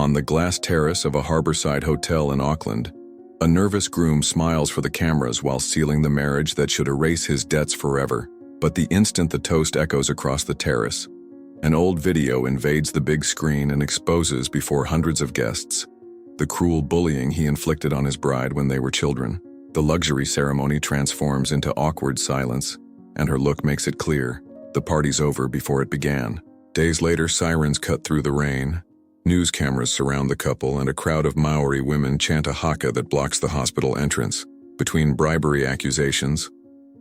On the glass terrace of a harborside hotel in Auckland, a nervous groom smiles for the cameras while sealing the marriage that should erase his debts forever. But the instant the toast echoes across the terrace, an old video invades the big screen and exposes before hundreds of guests the cruel bullying he inflicted on his bride when they were children. The luxury ceremony transforms into awkward silence, and her look makes it clear the party's over before it began. Days later, sirens cut through the rain. News cameras surround the couple, and a crowd of Maori women chant a haka that blocks the hospital entrance. Between bribery accusations,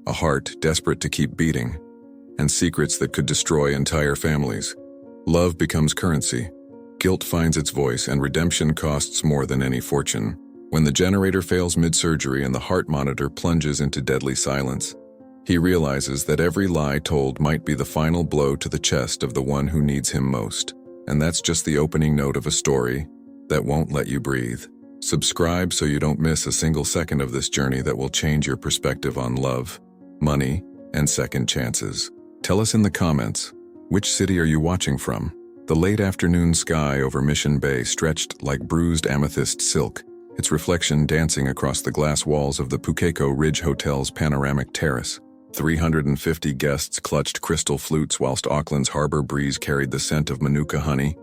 a heart desperate to keep beating, and secrets that could destroy entire families, love becomes currency. Guilt finds its voice, and redemption costs more than any fortune. When the generator fails mid-surgery and the heart monitor plunges into deadly silence, he realizes that every lie told might be the final blow to the chest of the one who needs him most. And that's just the opening note of a story that won't let you breathe. Subscribe so you don't miss a single second of this journey that will change your perspective on love, money, and second chances. Tell us in the comments, which city are you watching from? The late afternoon sky over Mission Bay stretched like bruised amethyst silk, its reflection dancing across the glass walls of the Pukeko Ridge Hotel's panoramic terrace. 350 guests clutched crystal flutes whilst Auckland's harbor breeze carried the scent of manuka honey,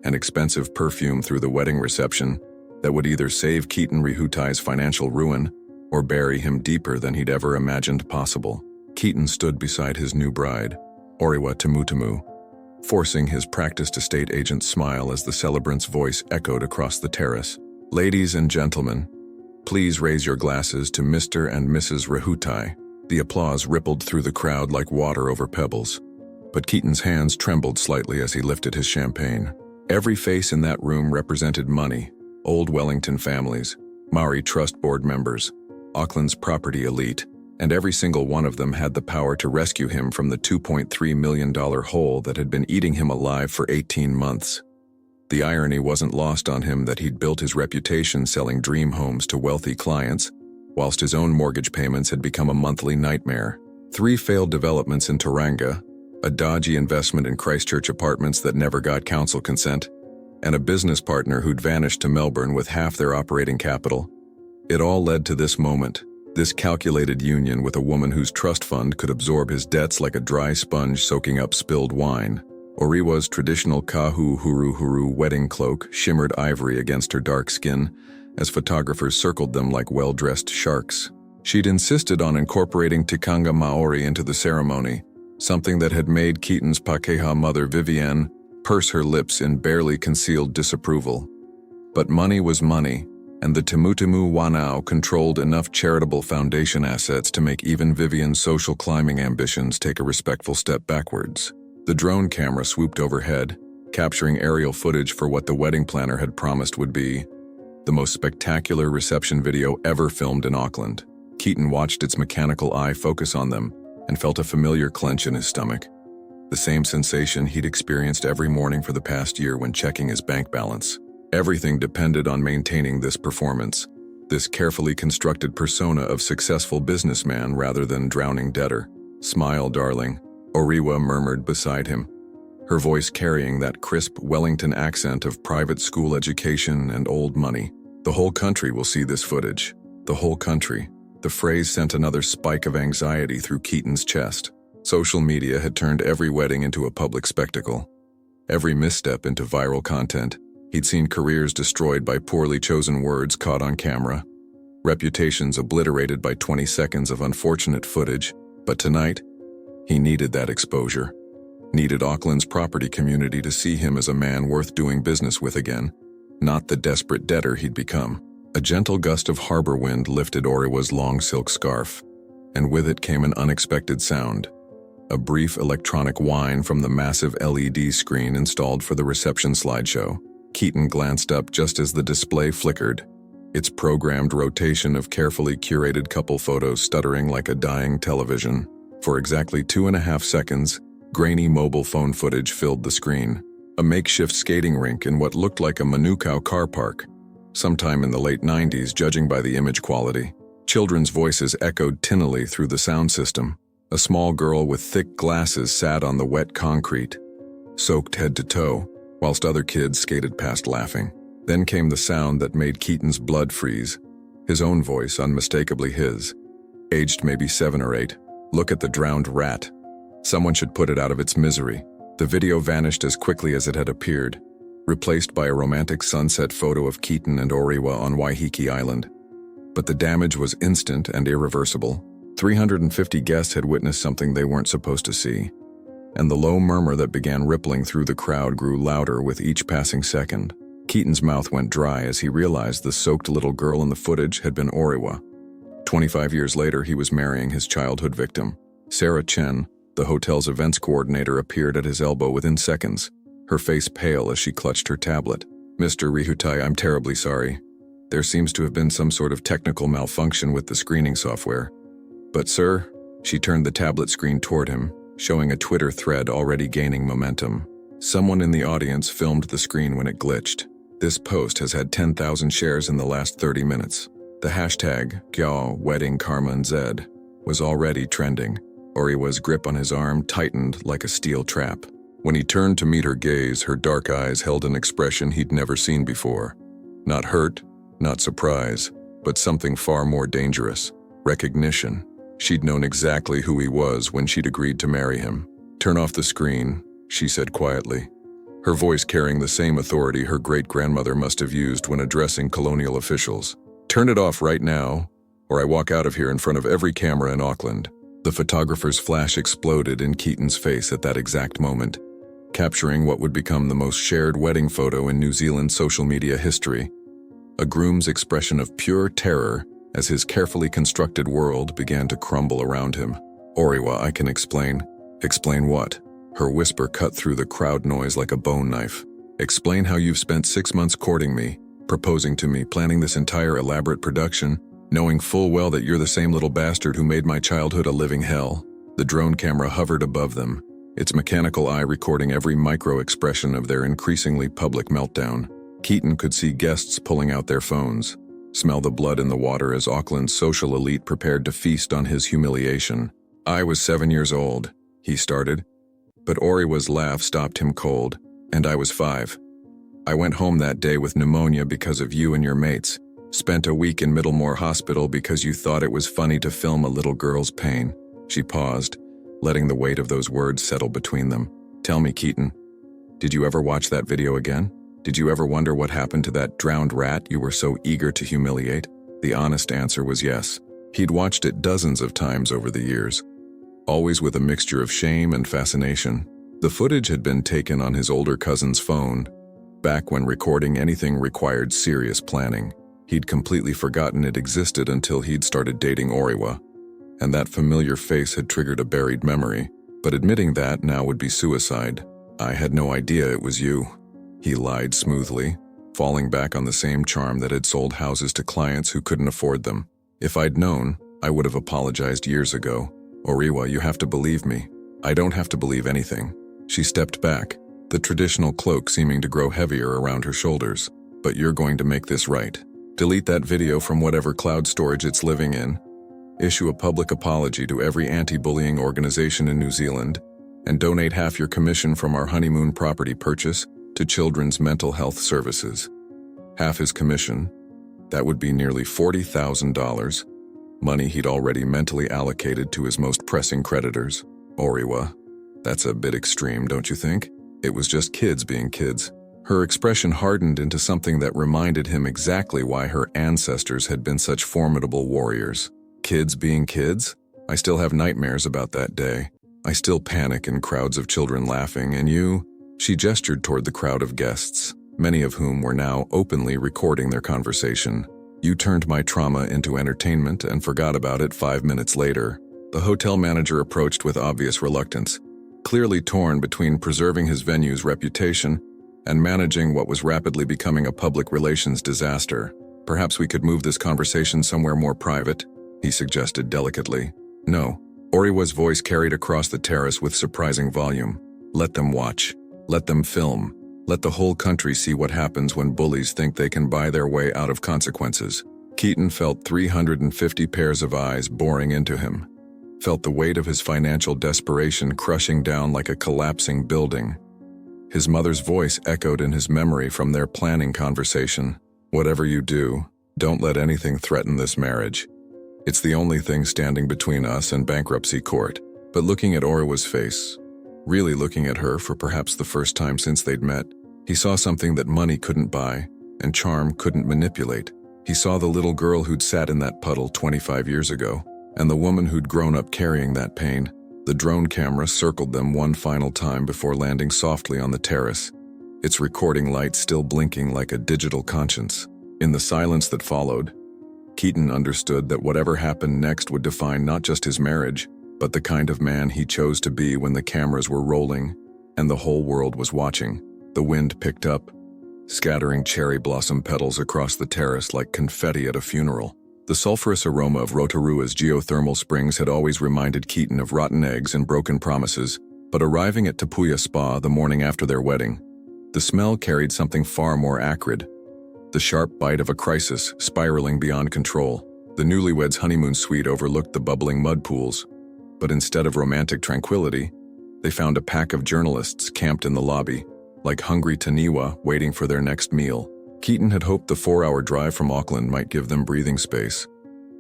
an expensive perfume through the wedding reception that would either save Keaton Rehutai's financial ruin or bury him deeper than he'd ever imagined possible. Keaton stood beside his new bride, Oriwa Tumutamu, forcing his practiced estate agent's smile as the celebrant's voice echoed across the terrace. Ladies and gentlemen, please raise your glasses to Mr. and Mrs. Rehutai. The applause rippled through the crowd like water over pebbles, but Keaton's hands trembled slightly as he lifted his champagne. Every face in that room represented money, old Wellington families, Maori Trust Board members, Auckland's property elite, and every single one of them had the power to rescue him from the $2.3 million hole that had been eating him alive for 18 months. The irony wasn't lost on him that he'd built his reputation selling dream homes to wealthy clients, whilst his own mortgage payments had become a monthly nightmare. 3 failed developments in Tauranga, a dodgy investment in Christchurch apartments that never got council consent, and a business partner who'd vanished to Melbourne with half their operating capital. It all led to this moment. This calculated union with a woman whose trust fund could absorb his debts like a dry sponge soaking up spilled wine. Oriwa's traditional kahu huru huru wedding cloak shimmered ivory against her dark skin as photographers circled them like well-dressed sharks. She'd insisted on incorporating tikanga Maori into the ceremony, something that had made Keaton's Pakeha mother Vivienne purse her lips in barely concealed disapproval. But money was money, and the Tumutamu Wanao controlled enough charitable foundation assets to make even Vivian's social climbing ambitions take a respectful step backwards. The drone camera swooped overhead, capturing aerial footage for what the wedding planner had promised would be the most spectacular reception video ever filmed in Auckland. Keaton watched its mechanical eye focus on them and felt a familiar clench in his stomach, the same sensation he'd experienced every morning for the past year when checking his bank balance. Everything depended on maintaining this performance, this carefully constructed persona of successful businessman rather than drowning debtor. "Smile, darling," Oriwa murmured beside him, her voice carrying that crisp Wellington accent of private school education and old money. "The whole country will see this footage. The whole country." The phrase sent another spike of anxiety through Keaton's chest. Social media had turned every wedding into a public spectacle, every misstep into viral content. He'd seen careers destroyed by poorly chosen words caught on camera, reputations obliterated by 20 seconds of unfortunate footage. But tonight, he needed that exposure. Needed Auckland's property community to see him as a man worth doing business with again, not the desperate debtor he'd become. A gentle gust of harbor wind lifted Oriwa's long silk scarf, and with it came an unexpected sound. A brief electronic whine from the massive LED screen installed for the reception slideshow. Keaton glanced up just as the display flickered, its programmed rotation of carefully curated couple photos stuttering like a dying television. For exactly 2.5 seconds, grainy mobile phone footage filled the screen. A makeshift skating rink in what looked like a Manukau car park, sometime in the late 90s judging by the image quality. Children's voices echoed tinnily through the sound system. A small girl with thick glasses sat on the wet concrete, soaked head to toe, whilst other kids skated past laughing. Then came the sound that made Keaton's blood freeze. His own voice, unmistakably his. Aged maybe 7 or 8. Look at the drowned rat. Someone should put it out of its misery. The video vanished as quickly as it had appeared, replaced by a romantic sunset photo of Keaton and Oriwa on Waiheke Island. But the damage was instant and irreversible. 350 guests had witnessed something they weren't supposed to see, and the low murmur that began rippling through the crowd grew louder with each passing second. Keaton's mouth went dry as he realized the soaked little girl in the footage had been Oriwa. 25 years later, he was marrying his childhood victim. Sarah Chen, the hotel's events coordinator, appeared at his elbow within seconds, her face pale as she clutched her tablet. "Mr. Rihutai, I'm terribly sorry. There seems to have been some sort of technical malfunction with the screening software. But sir," she turned the tablet screen toward him, showing a Twitter thread already gaining momentum. "Someone in the audience filmed the screen when it glitched. This post has had 10,000 shares in the last 30 minutes. The hashtag, Gyao Wedding Karma and Zed, was already trending." Oriwa's grip on his arm tightened like a steel trap. When he turned to meet her gaze, her dark eyes held an expression he'd never seen before. Not hurt, not surprise, but something far more dangerous. Recognition. She'd known exactly who he was when she'd agreed to marry him. "Turn off the screen," she said quietly, her voice carrying the same authority her great-grandmother must have used when addressing colonial officials. "Turn it off right now, or I walk out of here in front of every camera in Auckland." The photographer's flash exploded in Keaton's face at that exact moment, capturing what would become the most shared wedding photo in New Zealand social media history. A groom's expression of pure terror as his carefully constructed world began to crumble around him. "Oriwa, I can explain." "Explain what?" Her whisper cut through the crowd noise like a bone knife. "Explain how you've spent 6 months courting me, proposing to me, planning this entire elaborate production, knowing full well that you're the same little bastard who made my childhood a living hell." The drone camera hovered above them, its mechanical eye recording every micro-expression of their increasingly public meltdown. Keaton could see guests pulling out their phones, smell the blood in the water as Auckland's social elite prepared to feast on his humiliation. "I was 7 years old," he started, but Oriwa's laugh stopped him cold. "And I was 5. I went home that day with pneumonia because of you and your mates. Spent a week in Middlemore Hospital because you thought it was funny to film a little girl's pain." She paused, letting the weight of those words settle between them. "Tell me, Keaton, did you ever watch that video again? Did you ever wonder what happened to that drowned rat you were so eager to humiliate?" The honest answer was yes. He'd watched it dozens of times over the years, always with a mixture of shame and fascination. The footage had been taken on his older cousin's phone, back when recording anything required serious planning. He'd completely forgotten it existed until he'd started dating Oriwa, and that familiar face had triggered a buried memory. But admitting that now would be suicide. "I had no idea it was you," he lied smoothly, falling back on the same charm that had sold houses to clients who couldn't afford them. "If I'd known, I would have apologized years ago. Oriwa, you have to believe me. I don't have to believe anything." She stepped back, the traditional cloak seeming to grow heavier around her shoulders. "But you're going to make this right. Delete that video from whatever cloud storage it's living in. Issue a public apology to every anti-bullying organization in New Zealand, and donate half your commission from our honeymoon property purchase to Children's Mental Health Services." Half his commission? That would be nearly $40,000, money he'd already mentally allocated to his most pressing creditors. "Oriwa, that's a bit extreme, don't you think? It was just kids being kids." Her expression hardened into something that reminded him exactly why her ancestors had been such formidable warriors. Kids being kids? I still have nightmares about that day. I still panic in crowds of children laughing, and you? She gestured toward the crowd of guests, many of whom were now openly recording their conversation. "You turned my trauma into entertainment and forgot about it 5 minutes later." The hotel manager approached with obvious reluctance, clearly torn between preserving his venue's reputation and managing what was rapidly becoming a public relations disaster. "Perhaps we could move this conversation somewhere more private," he suggested delicately. "No." Oriwa's voice carried across the terrace with surprising volume. "Let them watch. Let them film. Let the whole country see what happens when bullies think they can buy their way out of consequences." Keaton felt 350 pairs of eyes boring into him, felt the weight of his financial desperation crushing down like a collapsing building. His mother's voice echoed in his memory from their planning conversation. "Whatever you do, don't let anything threaten this marriage. It's the only thing standing between us and bankruptcy court." But looking at Oriwa's face, really looking at her for perhaps the first time since they'd met, he saw something that money couldn't buy and charm couldn't manipulate. He saw the little girl who'd sat in that puddle 25 years ago, and the woman who'd grown up carrying that pain. The drone camera circled them one final time before landing softly on the terrace, its recording light still blinking like a digital conscience. In the silence that followed, Keaton understood that whatever happened next would define not just his marriage, but the kind of man he chose to be when the cameras were rolling and the whole world was watching. The wind picked up, scattering cherry blossom petals across the terrace like confetti at a funeral. The sulfurous aroma of Rotorua's geothermal springs had always reminded Keaton of rotten eggs and broken promises, but arriving at Tapuya Spa the morning after their wedding, the smell carried something far more acrid. The sharp bite of a crisis spiraling beyond control. The newlyweds' honeymoon suite overlooked the bubbling mud pools, but instead of romantic tranquility, they found a pack of journalists camped in the lobby, like hungry Taniwa waiting for their next meal. Keaton had hoped the 4-hour drive from Auckland might give them breathing space,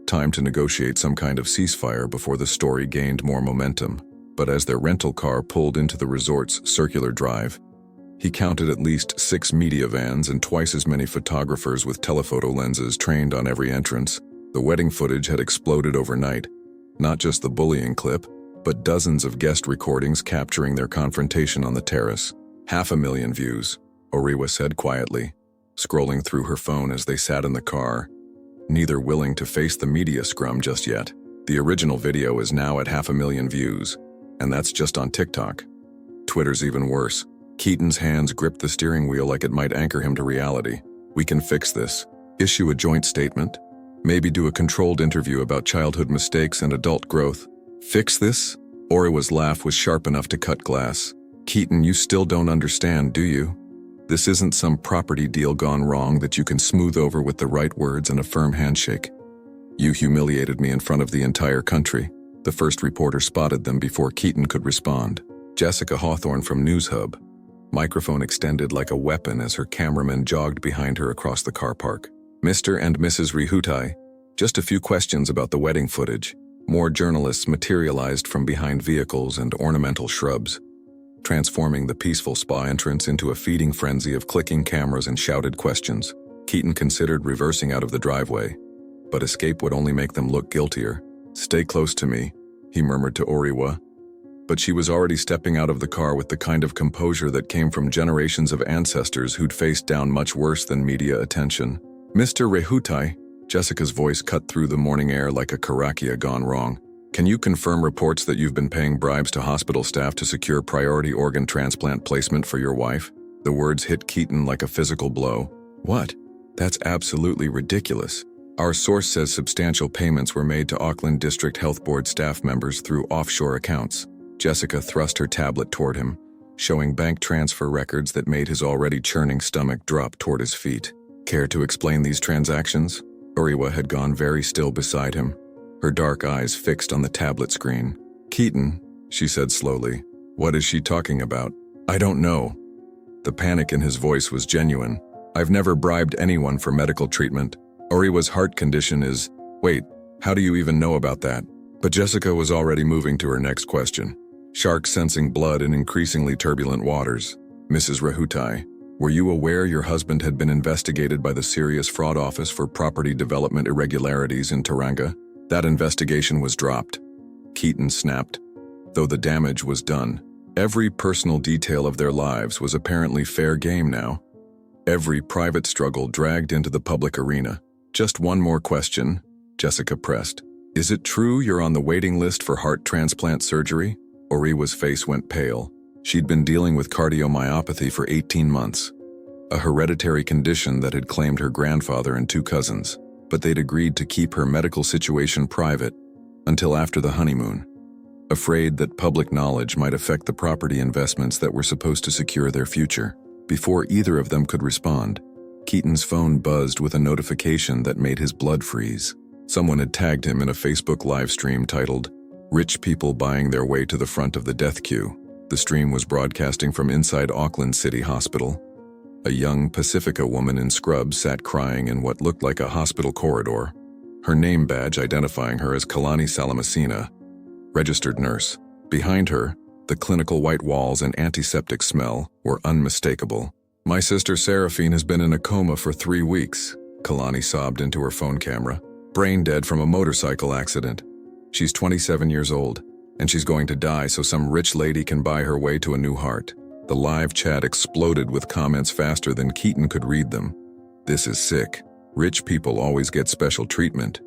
time to negotiate some kind of ceasefire before the story gained more momentum. But as their rental car pulled into the resort's circular drive, he counted at least 6 media vans and twice as many photographers with telephoto lenses trained on every entrance. The wedding footage had exploded overnight, not just the bullying clip, but dozens of guest recordings capturing their confrontation on the terrace. 500,000 views, Oriwa said quietly, scrolling through her phone as they sat in the car, neither willing to face the media scrum just yet. The original video is now at 500,000 views, and that's just on TikTok. Twitter's even worse. Keaton's hands gripped the steering wheel like it might anchor him to reality. "We can fix this. Issue a joint statement. Maybe do a controlled interview about childhood mistakes and adult growth. Fix this?" Oriwa's laugh was sharp enough to cut glass. "Keaton, you still don't understand, do you? This isn't some property deal gone wrong that you can smooth over with the right words and a firm handshake. You humiliated me in front of the entire country." The first reporter spotted them before Keaton could respond. Jessica Hawthorne from News Hub, microphone extended like a weapon as her cameraman jogged behind her across the car park. "Mr. and Mrs. Rehutai, just a few questions about the wedding footage." More journalists materialized from behind vehicles and ornamental shrubs, transforming the peaceful spa entrance into a feeding frenzy of clicking cameras and shouted questions. Keaton considered reversing out of the driveway, but escape would only make them look guiltier. "Stay close to me," he murmured to Oriwa, but she was already stepping out of the car with the kind of composure that came from generations of ancestors who'd faced down much worse than media attention. "Mr. Rehutai," Jessica's voice cut through the morning air like a karakia gone wrong. "Can you confirm reports that you've been paying bribes to hospital staff to secure priority organ transplant placement for your wife?" The words hit Keaton like a physical blow. "What? That's absolutely ridiculous. Our source says substantial payments were made to Auckland District Health Board staff members through offshore accounts." Jessica thrust her tablet toward him, showing bank transfer records that made his already churning stomach drop toward his feet. "Care to explain these transactions?" Oriwa had gone very still beside him, her dark eyes fixed on the tablet screen. "Keaton," she said slowly, "what is she talking about?" "I don't know." The panic in his voice was genuine. "I've never bribed anyone for medical treatment. Oriwa's heart condition is— Wait, how do you even know about that?" But Jessica was already moving to her next question. Sharks sensing blood in increasingly turbulent waters. "Mrs. Rehutai, were you aware your husband had been investigated by the Serious Fraud Office for property development irregularities in Taranga? That investigation was dropped." Keaton snapped, though the damage was done. Every personal detail of their lives was apparently fair game now. Every private struggle dragged into the public arena. "Just one more question," Jessica pressed. "Is it true you're on the waiting list for heart transplant surgery?" Oriwa's face went pale. She'd been dealing with cardiomyopathy for 18 months, a hereditary condition that had claimed her grandfather and 2 cousins, but they'd agreed to keep her medical situation private until after the honeymoon, afraid that public knowledge might affect the property investments that were supposed to secure their future. Before either of them could respond, Keaton's phone buzzed with a notification that made his blood freeze. Someone had tagged him in a Facebook live stream titled, "Rich People Buying Their Way to the Front of the Death Queue." The stream was broadcasting from inside Auckland City Hospital. A young Pacifica woman in scrubs sat crying in what looked like a hospital corridor, her name badge identifying her as Kalani Salamasina, registered nurse. Behind her, the clinical white walls and antiseptic smell were unmistakable. "My sister Seraphine has been in a coma for 3 weeks," Kalani sobbed into her phone camera. "Brain dead from a motorcycle accident. She's 27 years old, and she's going to die so some rich lady can buy her way to a new heart." The live chat exploded with comments faster than Keaton could read them. "This is sick. Rich people always get special treatment.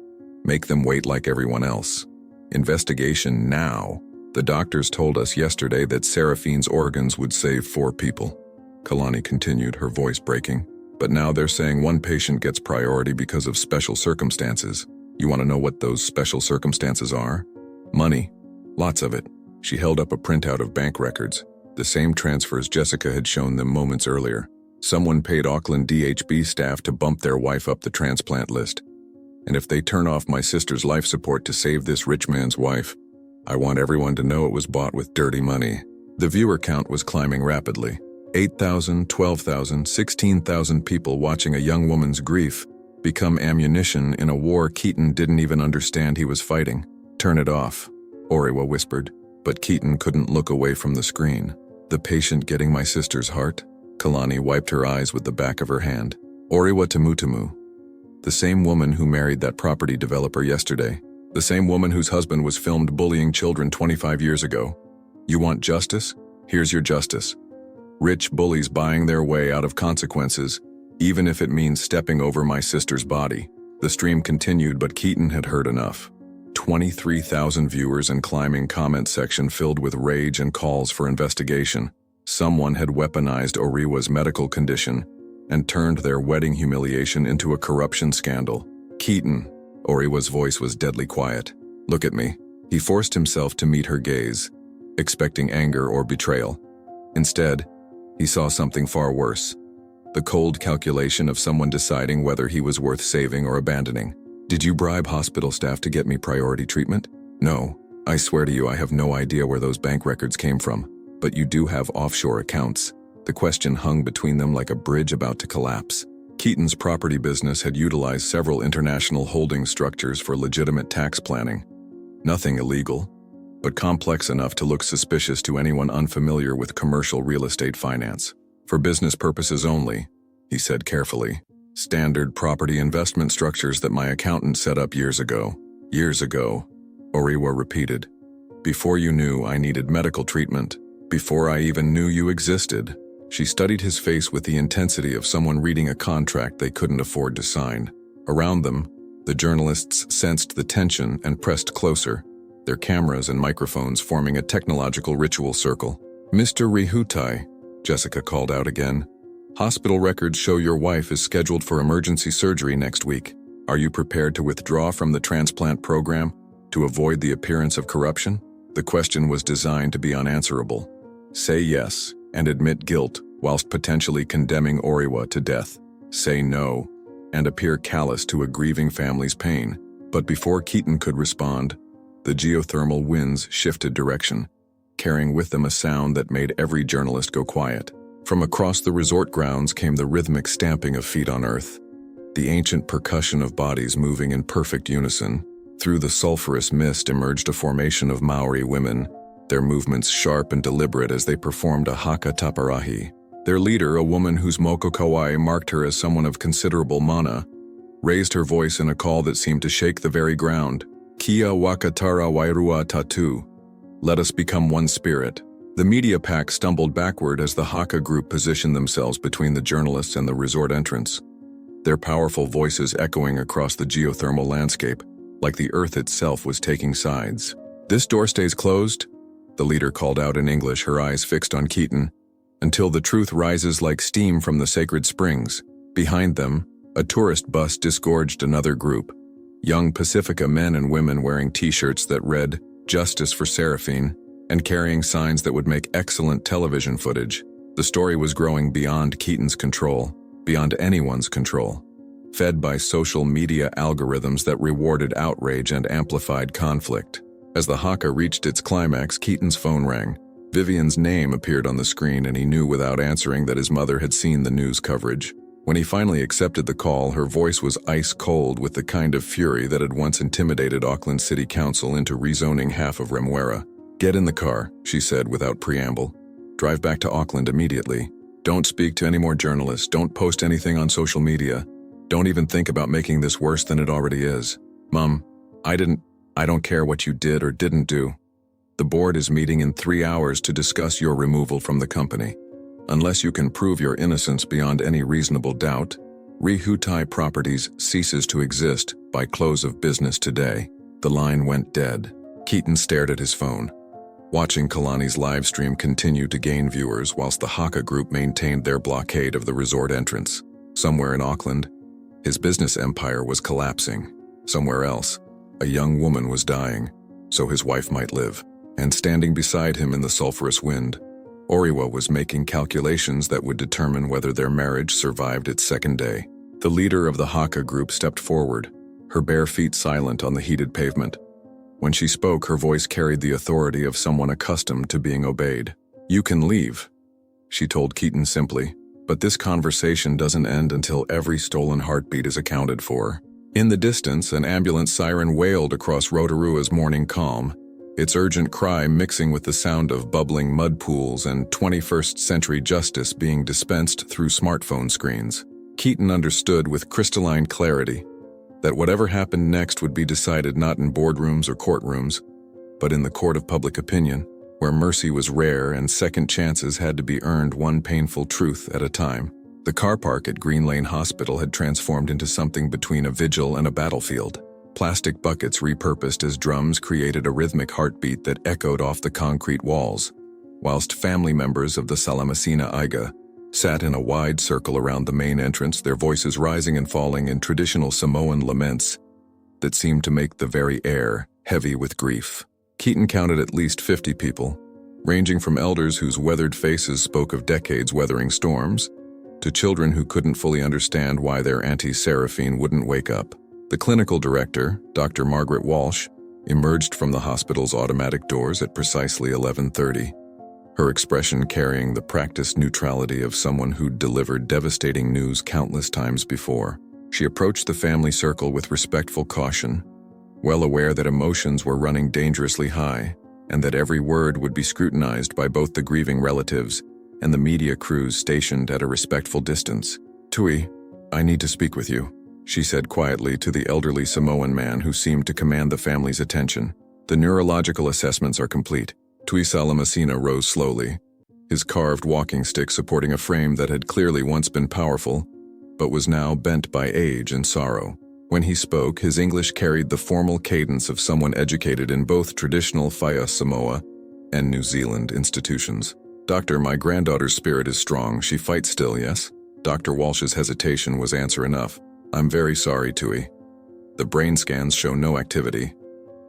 Make them wait like everyone else. Investigation now. The doctors told us yesterday that Seraphine's organs would save 4 people." Kalani continued, her voice breaking. "But now they're saying one patient gets priority because of special circumstances. You want to know what those special circumstances are? Money. Lots of it." She held up a printout of bank records, the same transfers Jessica had shown them moments earlier. Someone paid Auckland DHB staff to bump their wife up the transplant list. "And if they turn off my sister's life support to save this rich man's wife, I want everyone to know it was bought with dirty money." The viewer count was climbing rapidly. 8,000, 12,000, 16,000 people watching a young woman's grief become ammunition in a war Keaton didn't even understand he was fighting. "Turn it off," Oriwa whispered, but Keaton couldn't look away from the screen. "The patient getting my sister's heart?" Kalani wiped her eyes with the back of her hand. "Oriwa Tumutamu. The same woman who married that property developer yesterday. The same woman whose husband was filmed bullying children 25 years ago. You want justice? Here's your justice. Rich bullies buying their way out of consequences, even if it means stepping over my sister's body." The stream continued, but Keaton had heard enough. 23,000 viewers and climbing comment section filled with rage and calls for investigation. Someone had weaponized Oriwa's medical condition and turned their wedding humiliation into a corruption scandal. "Keaton," Oriwa's voice was deadly quiet. "Look at me." He forced himself to meet her gaze, expecting anger or betrayal. Instead, he saw something far worse. The cold calculation of someone deciding whether he was worth saving or abandoning. "Did you bribe hospital staff to get me priority treatment?" "No. I swear to you I have no idea where those bank records came from. But you do have offshore accounts." The question hung between them like a bridge about to collapse. Keaton's property business had utilized several international holding structures for legitimate tax planning. Nothing illegal, but complex enough to look suspicious to anyone unfamiliar with commercial real estate finance. "For business purposes only," he said carefully. "Standard property investment structures that my accountant set up years ago." "Years ago," Oriwa repeated. "Before you knew I needed medical treatment. Before I even knew you existed." She studied his face with the intensity of someone reading a contract they couldn't afford to sign. Around them, the journalists sensed the tension and pressed closer, their cameras and microphones forming a technological ritual circle. "Mr. Rihutai," Jessica called out again. "Hospital records show your wife is scheduled for emergency surgery next week. Are you prepared to withdraw from the transplant program to avoid the appearance of corruption?" The question was designed to be unanswerable. Say yes and admit guilt whilst potentially condemning Oriwa to death. Say no and appear callous to a grieving family's pain. But before Keaton could respond, the geothermal winds shifted direction, carrying with them a sound that made every journalist go quiet. From across the resort grounds came the rhythmic stamping of feet on earth, the ancient percussion of bodies moving in perfect unison. Through the sulphurous mist emerged a formation of Maori women, their movements sharp and deliberate as they performed a haka taparahi. Their leader, a woman whose moko kawai marked her as someone of considerable mana, raised her voice in a call that seemed to shake the very ground. "Kia wakatara wairua tatu. Let us become one spirit." The media pack stumbled backward as the haka group positioned themselves between the journalists and the resort entrance, their powerful voices echoing across the geothermal landscape, like the earth itself was taking sides. "This door stays closed," the leader called out in English, her eyes fixed on Keaton, "until the truth rises like steam from the sacred springs." Behind them, a tourist bus disgorged another group, young Pacifica men and women wearing t-shirts that read, "Justice for Seraphine," and carrying signs that would make excellent television footage. The story was growing beyond Keaton's control, beyond anyone's control, fed by social media algorithms that rewarded outrage and amplified conflict. As the haka reached its climax, Keaton's phone rang. Vivian's name appeared on the screen and he knew without answering that his mother had seen the news coverage. When he finally accepted the call, her voice was ice cold with the kind of fury that had once intimidated Auckland City Council into rezoning half of Remuera. "Get in the car," she said without preamble. "Drive back to Auckland immediately. Don't speak to any more journalists. Don't post anything on social media. Don't even think about making this worse than it already is. Mom, I don't care what you did or didn't do. The board is meeting in 3 hours to discuss your removal from the company. Unless you can prove your innocence beyond any reasonable doubt, Rehutai Properties ceases to exist by close of business today." The line went dead. Keaton stared at his phone, watching Kalani's live stream continue to gain viewers whilst the Haka group maintained their blockade of the resort entrance. Somewhere in Auckland, his business empire was collapsing. Somewhere else, a young woman was dying, so his wife might live. And standing beside him in the sulphurous wind, Oriwa was making calculations that would determine whether their marriage survived its second day. The leader of the Haka group stepped forward, her bare feet silent on the heated pavement. When she spoke, her voice carried the authority of someone accustomed to being obeyed. "You can leave," she told Keaton simply, "but this conversation doesn't end until every stolen heartbeat is accounted for." In the distance, an ambulance siren wailed across Rotorua's morning calm, its urgent cry mixing with the sound of bubbling mud pools and 21st-century justice being dispensed through smartphone screens. Keaton understood with crystalline clarity that whatever happened next would be decided not in boardrooms or courtrooms, but in the court of public opinion, where mercy was rare and second chances had to be earned one painful truth at a time. The car park at Green Lane Hospital had transformed into something between a vigil and a battlefield. Plastic buckets repurposed as drums created a rhythmic heartbeat that echoed off the concrete walls, whilst family members of the Salamasina Aiga sat in a wide circle around the main entrance, their voices rising and falling in traditional Samoan laments that seemed to make the very air heavy with grief. Keaton counted at least 50 people, ranging from elders whose weathered faces spoke of decades weathering storms, to children who couldn't fully understand why their Auntie Seraphine wouldn't wake up. The clinical director, Dr. Margaret Walsh, emerged from the hospital's automatic doors at precisely 11:30, her expression carrying the practiced neutrality of someone who'd delivered devastating news countless times before. She approached the family circle with respectful caution, well aware that emotions were running dangerously high, and that every word would be scrutinized by both the grieving relatives and the media crews stationed at a respectful distance. "Tui, I need to speak with you," she said quietly to the elderly Samoan man who seemed to command the family's attention. "The neurological assessments are complete." Tui Salamasina rose slowly, his carved walking stick supporting a frame that had clearly once been powerful, but was now bent by age and sorrow. When he spoke, his English carried the formal cadence of someone educated in both traditional Whaia Samoa and New Zealand institutions. "Doctor, my granddaughter's spirit is strong. She fights still, yes?" Dr. Walsh's hesitation was answer enough. "I'm very sorry, Tui. The brain scans show no activity.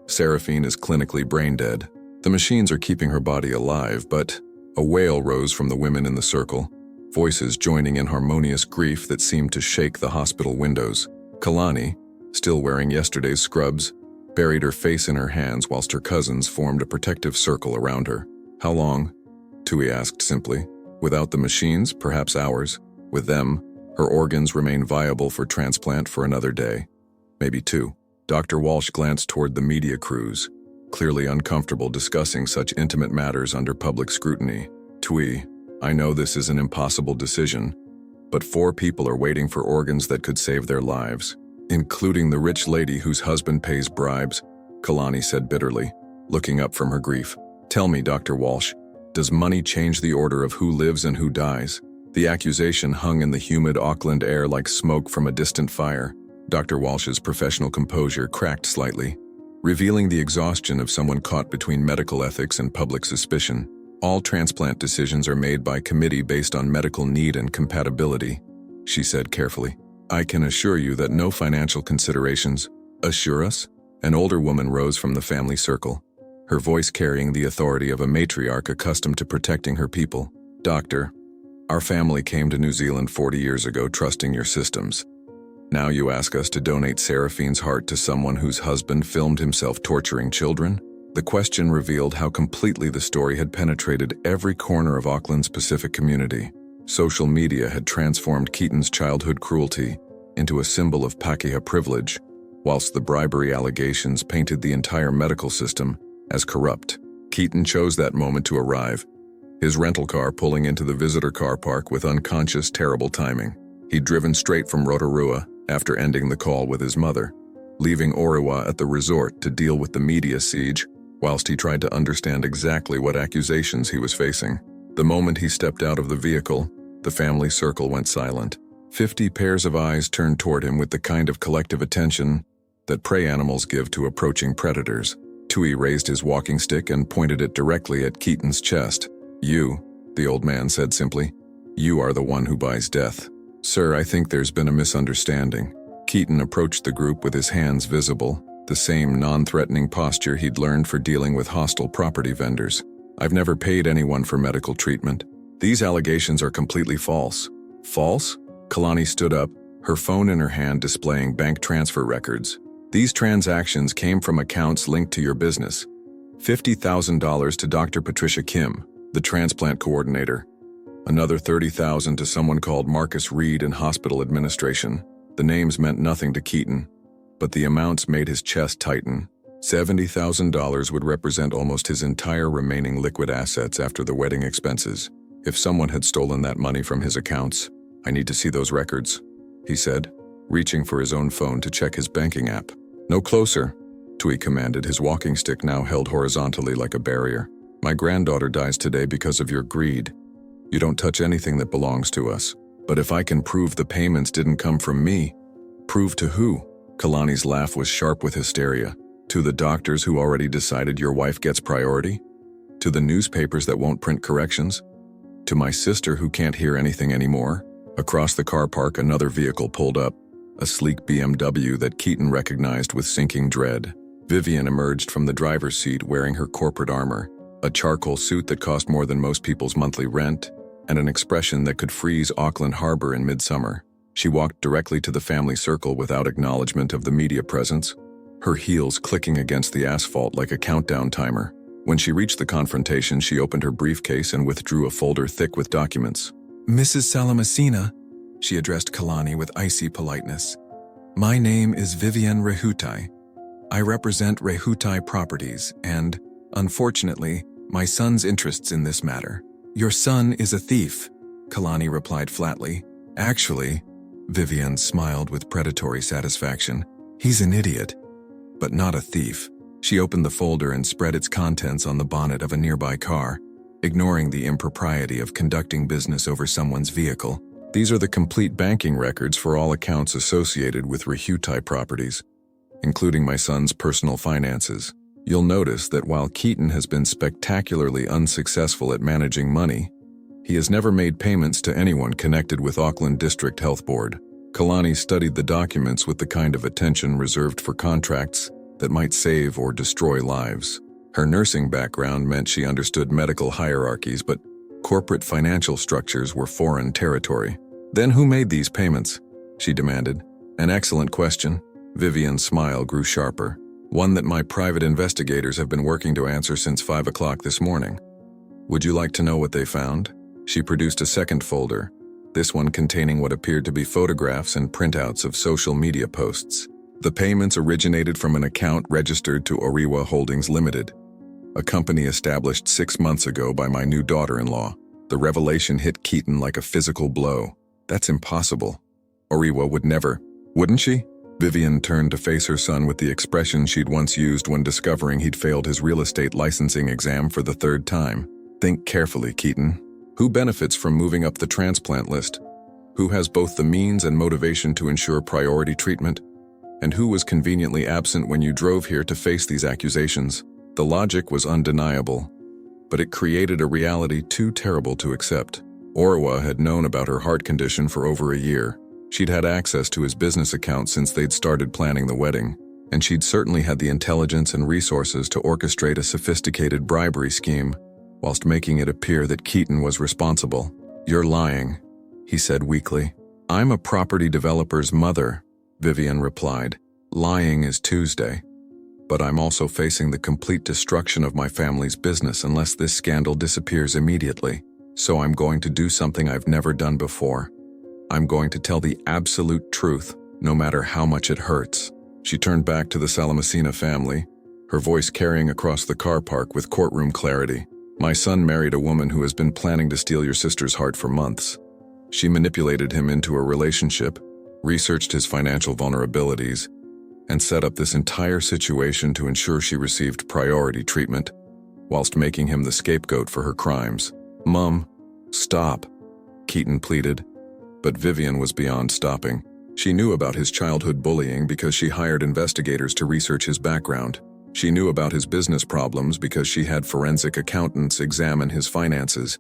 Seraphine is clinically brain dead. The machines are keeping her body alive, but..." A wail rose from the women in the circle, voices joining in harmonious grief that seemed to shake the hospital windows. Kalani, still wearing yesterday's scrubs, buried her face in her hands whilst her cousins formed a protective circle around her. "How long?" Tui asked simply. "Without the machines, perhaps hours. With them, her organs remain viable for transplant for another day. Maybe 2. Dr. Walsh glanced toward the media crews, clearly uncomfortable discussing such intimate matters under public scrutiny. "Tui, I know this is an impossible decision, but 4 people are waiting for organs that could save their lives, including the rich lady whose husband pays bribes," Kalani said bitterly, looking up from her grief. "Tell me, Dr. Walsh, does money change the order of who lives and who dies?" The accusation hung in the humid Auckland air like smoke from a distant fire. Dr. Walsh's professional composure cracked slightly, revealing the exhaustion of someone caught between medical ethics and public suspicion. "All transplant decisions are made by committee based on medical need and compatibility," she said carefully. "I can assure you that no financial considerations..." "Assure us?" An older woman rose from the family circle, her voice carrying the authority of a matriarch accustomed to protecting her people. "Doctor, our family came to New Zealand 40 years ago trusting your systems. Now you ask us to donate Seraphine's heart to someone whose husband filmed himself torturing children?" The question revealed how completely the story had penetrated every corner of Auckland's Pacific community. Social media had transformed Keaton's childhood cruelty into a symbol of Pākehā privilege, whilst the bribery allegations painted the entire medical system as corrupt. Keaton chose that moment to arrive, his rental car pulling into the visitor car park with unconscious, terrible timing. He'd driven straight from Rotorua after ending the call with his mother, leaving Orewa at the resort to deal with the media siege whilst he tried to understand exactly what accusations he was facing. The moment he stepped out of the vehicle, the family circle went silent. 50 pairs of eyes turned toward him with the kind of collective attention that prey animals give to approaching predators. Tui raised his walking stick and pointed it directly at Keaton's chest. "You," the old man said simply, "you are the one who buys death." "Sir, I think there's been a misunderstanding." Keaton approached the group with his hands visible, the same non-threatening posture he'd learned for dealing with hostile property vendors. "I've never paid anyone for medical treatment. These allegations are completely false." "False?" Kalani stood up, her phone in her hand displaying bank transfer records. "These transactions came from accounts linked to your business. $50,000 to Dr. Patricia Kim, the transplant coordinator. Another $30,000 to someone called Marcus Reed in hospital administration." The names meant nothing to Keaton, but the amounts made his chest tighten. $70,000 would represent almost his entire remaining liquid assets after the wedding expenses. If someone had stolen that money from his accounts, "I need to see those records," he said, reaching for his own phone to check his banking app. "No closer," Tui commanded, his walking stick now held horizontally like a barrier. "My granddaughter dies today because of your greed. You don't touch anything that belongs to us. But if I can prove the payments didn't come from me..." "Prove to who?" Kalani's laugh was sharp with hysteria. "To the doctors who already decided your wife gets priority? To the newspapers that won't print corrections? To my sister who can't hear anything anymore?" Across the car park, another vehicle pulled up, a sleek BMW that Keaton recognized with sinking dread. Vivian emerged from the driver's seat wearing her corporate armor, a charcoal suit that cost more than most people's monthly rent, and an expression that could freeze Auckland Harbor in midsummer. She walked directly to the family circle without acknowledgement of the media presence, her heels clicking against the asphalt like a countdown timer. When she reached the confrontation, she opened her briefcase and withdrew a folder thick with documents. "Mrs. Salamasina," she addressed Kalani with icy politeness. "My name is Vivian Rehutai. I represent Rehutai Properties and, unfortunately, my son's interests in this matter." "Your son is a thief," Kalani replied flatly. "Actually," Vivian smiled with predatory satisfaction, "he's an idiot, but not a thief." She opened the folder and spread its contents on the bonnet of a nearby car, ignoring the impropriety of conducting business over someone's vehicle. "These are the complete banking records for all accounts associated with Rehutai Properties, including my son's personal finances. You'll notice that while Keaton has been spectacularly unsuccessful at managing money, he has never made payments to anyone connected with Auckland District Health Board." Kalani studied the documents with the kind of attention reserved for contracts that might save or destroy lives. Her nursing background meant she understood medical hierarchies, but corporate financial structures were foreign territory. "Then who made these payments?" she demanded. "An excellent question." Vivian's smile grew sharper. "One that my private investigators have been working to answer since 5 o'clock this morning. Would you like to know what they found?" She produced a second folder, this one containing what appeared to be photographs and printouts of social media posts. The payments originated from an account registered to Orewa Holdings Limited, a company established 6 months ago by my new daughter-in-law. The revelation hit Keaton like a physical blow. "That's impossible. Orewa would never..." "Wouldn't she?" Vivian turned to face her son with the expression she'd once used when discovering he'd failed his real estate licensing exam for the 3rd time. "Think carefully, Keaton. Who benefits from moving up the transplant list? Who has both the means and motivation to ensure priority treatment? And who was conveniently absent when you drove here to face these accusations?" The logic was undeniable, but it created a reality too terrible to accept. Orewa had known about her heart condition for over a year. She'd had access to his business account since they'd started planning the wedding, and she'd certainly had the intelligence and resources to orchestrate a sophisticated bribery scheme, whilst making it appear that Keaton was responsible. "You're lying," he said weakly. "I'm a property developer's mother," Vivian replied. "Lying is Tuesday." But I'm also facing the complete destruction of my family's business unless this scandal disappears immediately. So I'm going to do something I've never done before. I'm going to tell the absolute truth, no matter how much it hurts." She turned back to the Salamacina family, her voice carrying across the car park with courtroom clarity. "My son married a woman who has been planning to steal your sister's heart for months. She manipulated him into a relationship, researched his financial vulnerabilities, and set up this entire situation to ensure she received priority treatment, whilst making him the scapegoat for her crimes." "Mom, stop," Keaton pleaded. But Vivian was beyond stopping. She knew about his childhood bullying because she hired investigators to research his background. She knew about his business problems because she had forensic accountants examine his finances.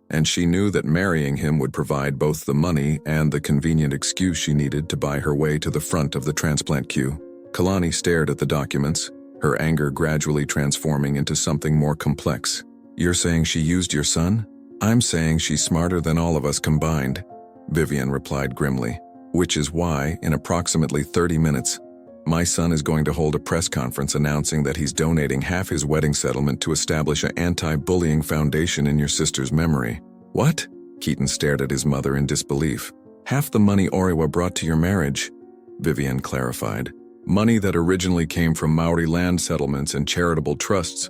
And she knew that marrying him would provide both the money and the convenient excuse she needed to buy her way to the front of the transplant queue. Kalani stared at the documents, her anger gradually transforming into something more complex. "You're saying she used your son?" "I'm saying she's smarter than all of us combined," Vivian replied grimly. "Which is why, in approximately 30 minutes, my son is going to hold a press conference announcing that he's donating half his wedding settlement to establish an anti-bullying foundation in your sister's memory." "What?" Keaton stared at his mother in disbelief. "Half the money Oriwa brought to your marriage," Vivian clarified. "Money that originally came from Maori land settlements and charitable trusts.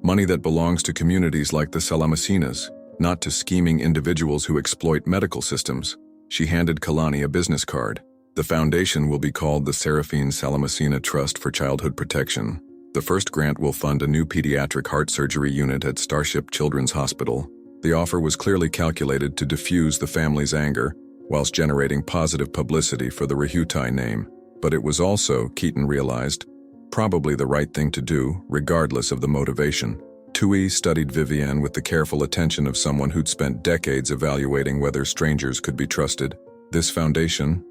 Money that belongs to communities like the Salamacinas, not to scheming individuals who exploit medical systems." She handed Kalani a business card. "The foundation will be called the Seraphine Salamacina Trust for Childhood Protection. The first grant will fund a new pediatric heart surgery unit at Starship Children's Hospital." The offer was clearly calculated to diffuse the family's anger, whilst generating positive publicity for the Rehutai name. But it was also, Keaton realized, probably the right thing to do, regardless of the motivation. Tui studied Vivian with the careful attention of someone who'd spent decades evaluating whether strangers could be trusted. "This foundation,"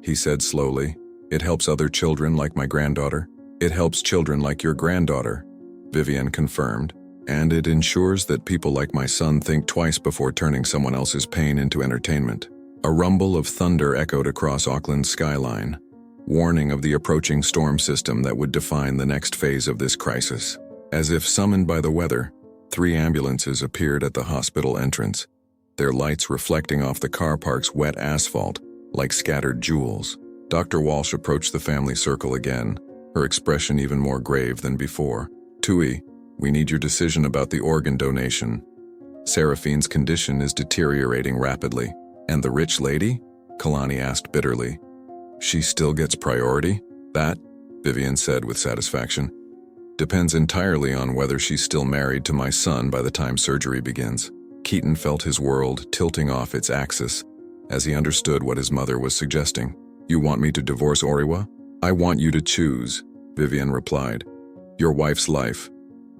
he said slowly, "it helps other children like my granddaughter. It helps children like your granddaughter," Vivian confirmed. "And it ensures that people like my son think twice before turning someone else's pain into entertainment." A rumble of thunder echoed across Auckland's skyline, warning of the approaching storm system that would define the next phase of this crisis. As if summoned by the weather, 3 ambulances appeared at the hospital entrance, their lights reflecting off the car park's wet asphalt like scattered jewels. Dr. Walsh approached the family circle again, her expression even more grave than before. "Tui, we need your decision about the organ donation. Seraphine's condition is deteriorating rapidly." "And the rich lady?" Kalani asked bitterly. "She still gets priority?" "That," Vivian said with satisfaction, "depends entirely on whether she's still married to my son by the time surgery begins." Keaton felt his world tilting off its axis as he understood what his mother was suggesting. "You want me to divorce Oriwa?" "I want you to choose," Vivian replied. "Your wife's life,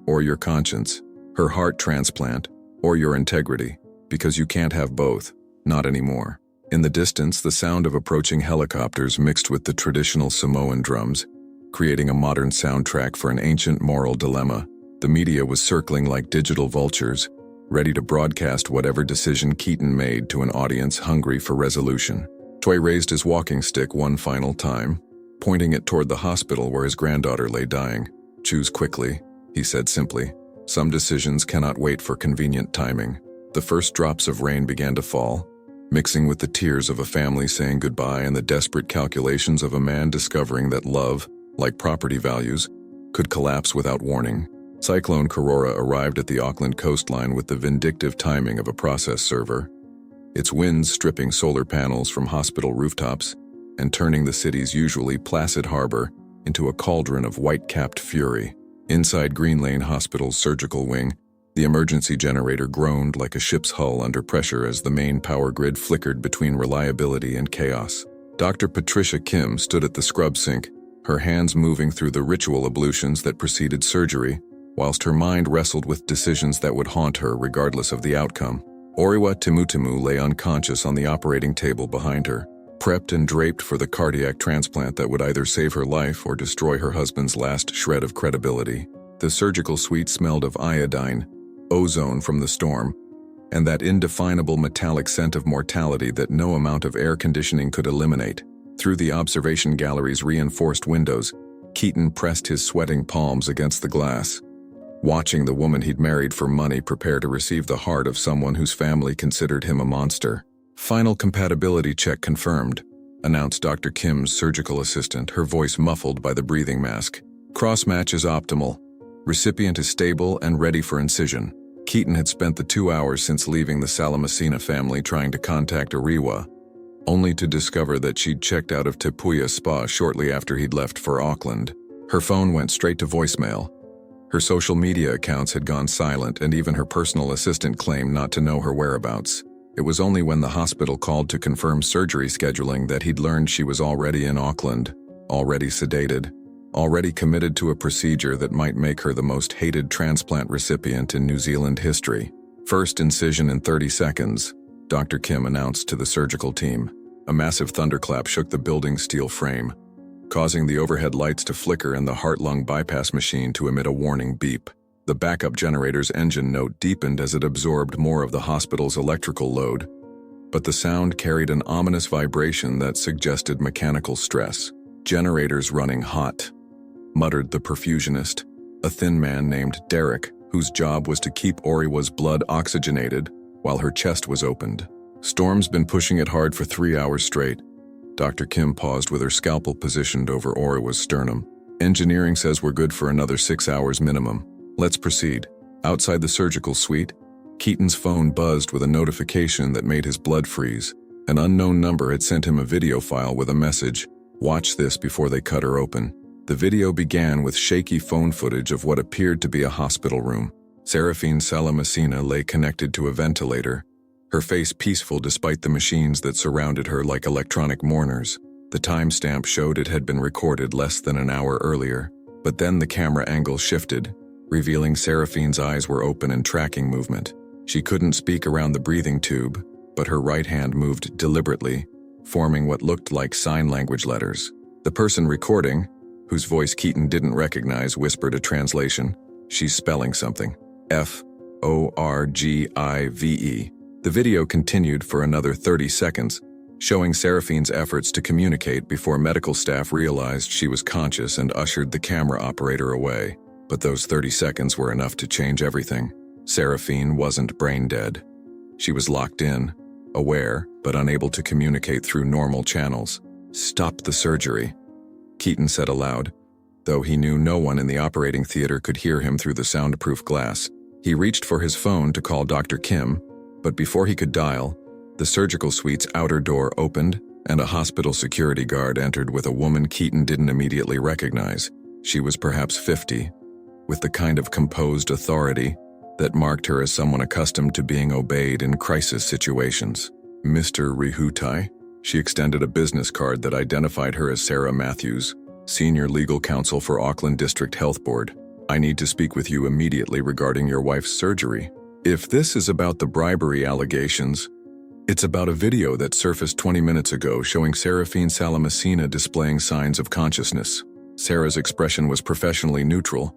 or your conscience, her heart transplant, or your integrity, because you can't have both, not anymore." In the distance, the sound of approaching helicopters mixed with the traditional Samoan drums, creating a modern soundtrack for an ancient moral dilemma. The media was circling like digital vultures, ready to broadcast whatever decision Keaton made to an audience hungry for resolution. Toy raised his walking stick one final time, pointing it toward the hospital where his granddaughter lay dying. "Choose quickly," he said simply. "Some decisions cannot wait for convenient timing." The first drops of rain began to fall, mixing with the tears of a family saying goodbye and the desperate calculations of a man discovering that love, like property values, could collapse without warning. Cyclone Karora arrived at the Auckland coastline with the vindictive timing of a process server, its winds stripping solar panels from hospital rooftops and turning the city's usually placid harbor into a cauldron of white-capped fury. Inside Green Lane Hospital's surgical wing, the emergency generator groaned like a ship's hull under pressure as the main power grid flickered between reliability and chaos. Dr. Patricia Kim stood at the scrub sink, her hands moving through the ritual ablutions that preceded surgery, whilst her mind wrestled with decisions that would haunt her regardless of the outcome. Oriwa Timutimu lay unconscious on the operating table behind her, prepped and draped for the cardiac transplant that would either save her life or destroy her husband's last shred of credibility. The surgical suite smelled of iodine, ozone from the storm, and that indefinable metallic scent of mortality that no amount of air conditioning could eliminate. Through the observation gallery's reinforced windows, Keaton pressed his sweating palms against the glass, watching the woman he'd married for money prepare to receive the heart of someone whose family considered him a monster. "Final compatibility check confirmed," announced Dr. Kim's surgical assistant, her voice muffled by the breathing mask. "Cross-match is optimal. Recipient is stable and ready for incision." Keaton had spent the 2 hours since leaving the Salamacina family trying to contact Ariwa, only to discover that she'd checked out of Tepuya Spa shortly after he'd left for Auckland. Her phone went straight to voicemail. Her social media accounts had gone silent, and even her personal assistant claimed not to know her whereabouts. It was only when the hospital called to confirm surgery scheduling that he'd learned she was already in Auckland, already sedated, already committed to a procedure that might make her the most hated transplant recipient in New Zealand history. "First incision in 30 seconds, Dr. Kim announced to the surgical team. A massive thunderclap shook the building's steel frame, causing the overhead lights to flicker and the heart-lung bypass machine to emit a warning beep. The backup generator's engine note deepened as it absorbed more of the hospital's electrical load, but the sound carried an ominous vibration that suggested mechanical stress. "Generators running hot," muttered the perfusionist, a thin man named Derek, whose job was to keep Oriwa's blood oxygenated while her chest was opened. "Storm's been pushing it hard for 3 hours straight." Dr. Kim paused with her scalpel positioned over Oriwa's sternum. "Engineering says we're good for another 6 hours minimum. Let's proceed." Outside the surgical suite, Keaton's phone buzzed with a notification that made his blood freeze. An unknown number had sent him a video file with a message, "Watch this before they cut her open." The video began with shaky phone footage of what appeared to be a hospital room. Seraphine Salamacina lay connected to a ventilator, her face peaceful despite the machines that surrounded her like electronic mourners. The timestamp showed it had been recorded less than an hour earlier, but then the camera angle shifted, revealing Seraphine's eyes were open and tracking movement. She couldn't speak around the breathing tube, but her right hand moved deliberately, forming what looked like sign language letters. The person recording, whose voice Keaton didn't recognize, whispered a translation. "She's spelling something. Forgive." The video continued for another 30 seconds, showing Seraphine's efforts to communicate before medical staff realized she was conscious and ushered the camera operator away. But those 30 seconds were enough to change everything. Seraphine wasn't brain dead. She was locked in, aware, but unable to communicate through normal channels. "Stop the surgery," Keaton said aloud, though he knew no one in the operating theater could hear him through the soundproof glass. He reached for his phone to call Dr. Kim, but before he could dial, the surgical suite's outer door opened and a hospital security guard entered with a woman Keaton didn't immediately recognize. She was perhaps 50, with the kind of composed authority that marked her as someone accustomed to being obeyed in crisis situations. "Mr. Rehutai?" She extended a business card that identified her as Sarah Matthews, Senior Legal Counsel for Auckland District Health Board. "I need to speak with you immediately regarding your wife's surgery. If this is about the bribery allegations, it's about a video that surfaced 20 minutes ago showing Seraphine Salamacina displaying signs of consciousness." Sarah's expression was professionally neutral,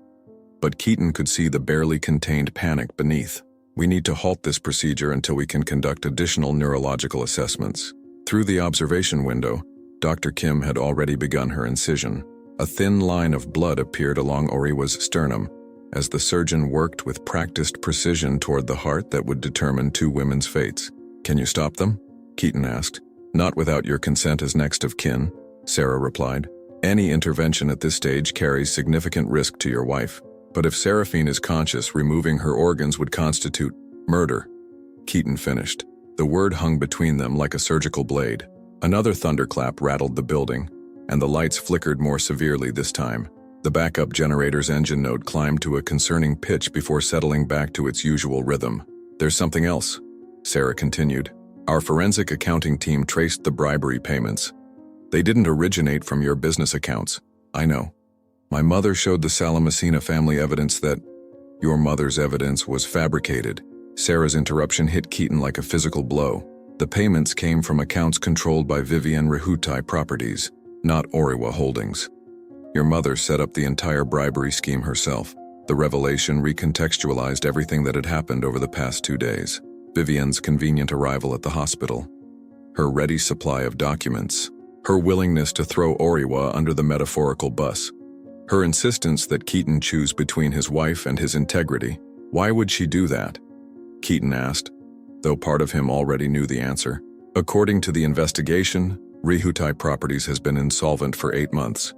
but Keaton could see the barely contained panic beneath. "We need to halt this procedure until we can conduct additional neurological assessments." Through the observation window, Dr. Kim had already begun her incision. A thin line of blood appeared along Oriwa's sternum, as the surgeon worked with practiced precision toward the heart that would determine two women's fates. "Can you stop them?" Keaton asked. "Not without your consent as next of kin," Sarah replied. "Any intervention at this stage carries significant risk to your wife. But if Seraphine is conscious, removing her organs would constitute murder." Keaton finished. The word hung between them like a surgical blade. Another thunderclap rattled the building, and the lights flickered more severely this time. The backup generator's engine note climbed to a concerning pitch before settling back to its usual rhythm. "There's something else," Sarah continued. "Our forensic accounting team traced the bribery payments. They didn't originate from your business accounts. I know. My mother showed the Salamacina family evidence that your mother's evidence was fabricated." Sarah's interruption hit Keaton like a physical blow. "The payments came from accounts controlled by Vivian Rehutai Properties, not Oriwa Holdings. Your mother set up the entire bribery scheme herself." The revelation recontextualized everything that had happened over the past 2 days. Vivian's convenient arrival at the hospital, her ready supply of documents, her willingness to throw Oriwa under the metaphorical bus. Her insistence that Keaton choose between his wife and his integrity. Why would she do that? Keaton asked, though part of him already knew the answer. According to the investigation, Rihutai Properties has been insolvent for 8 months.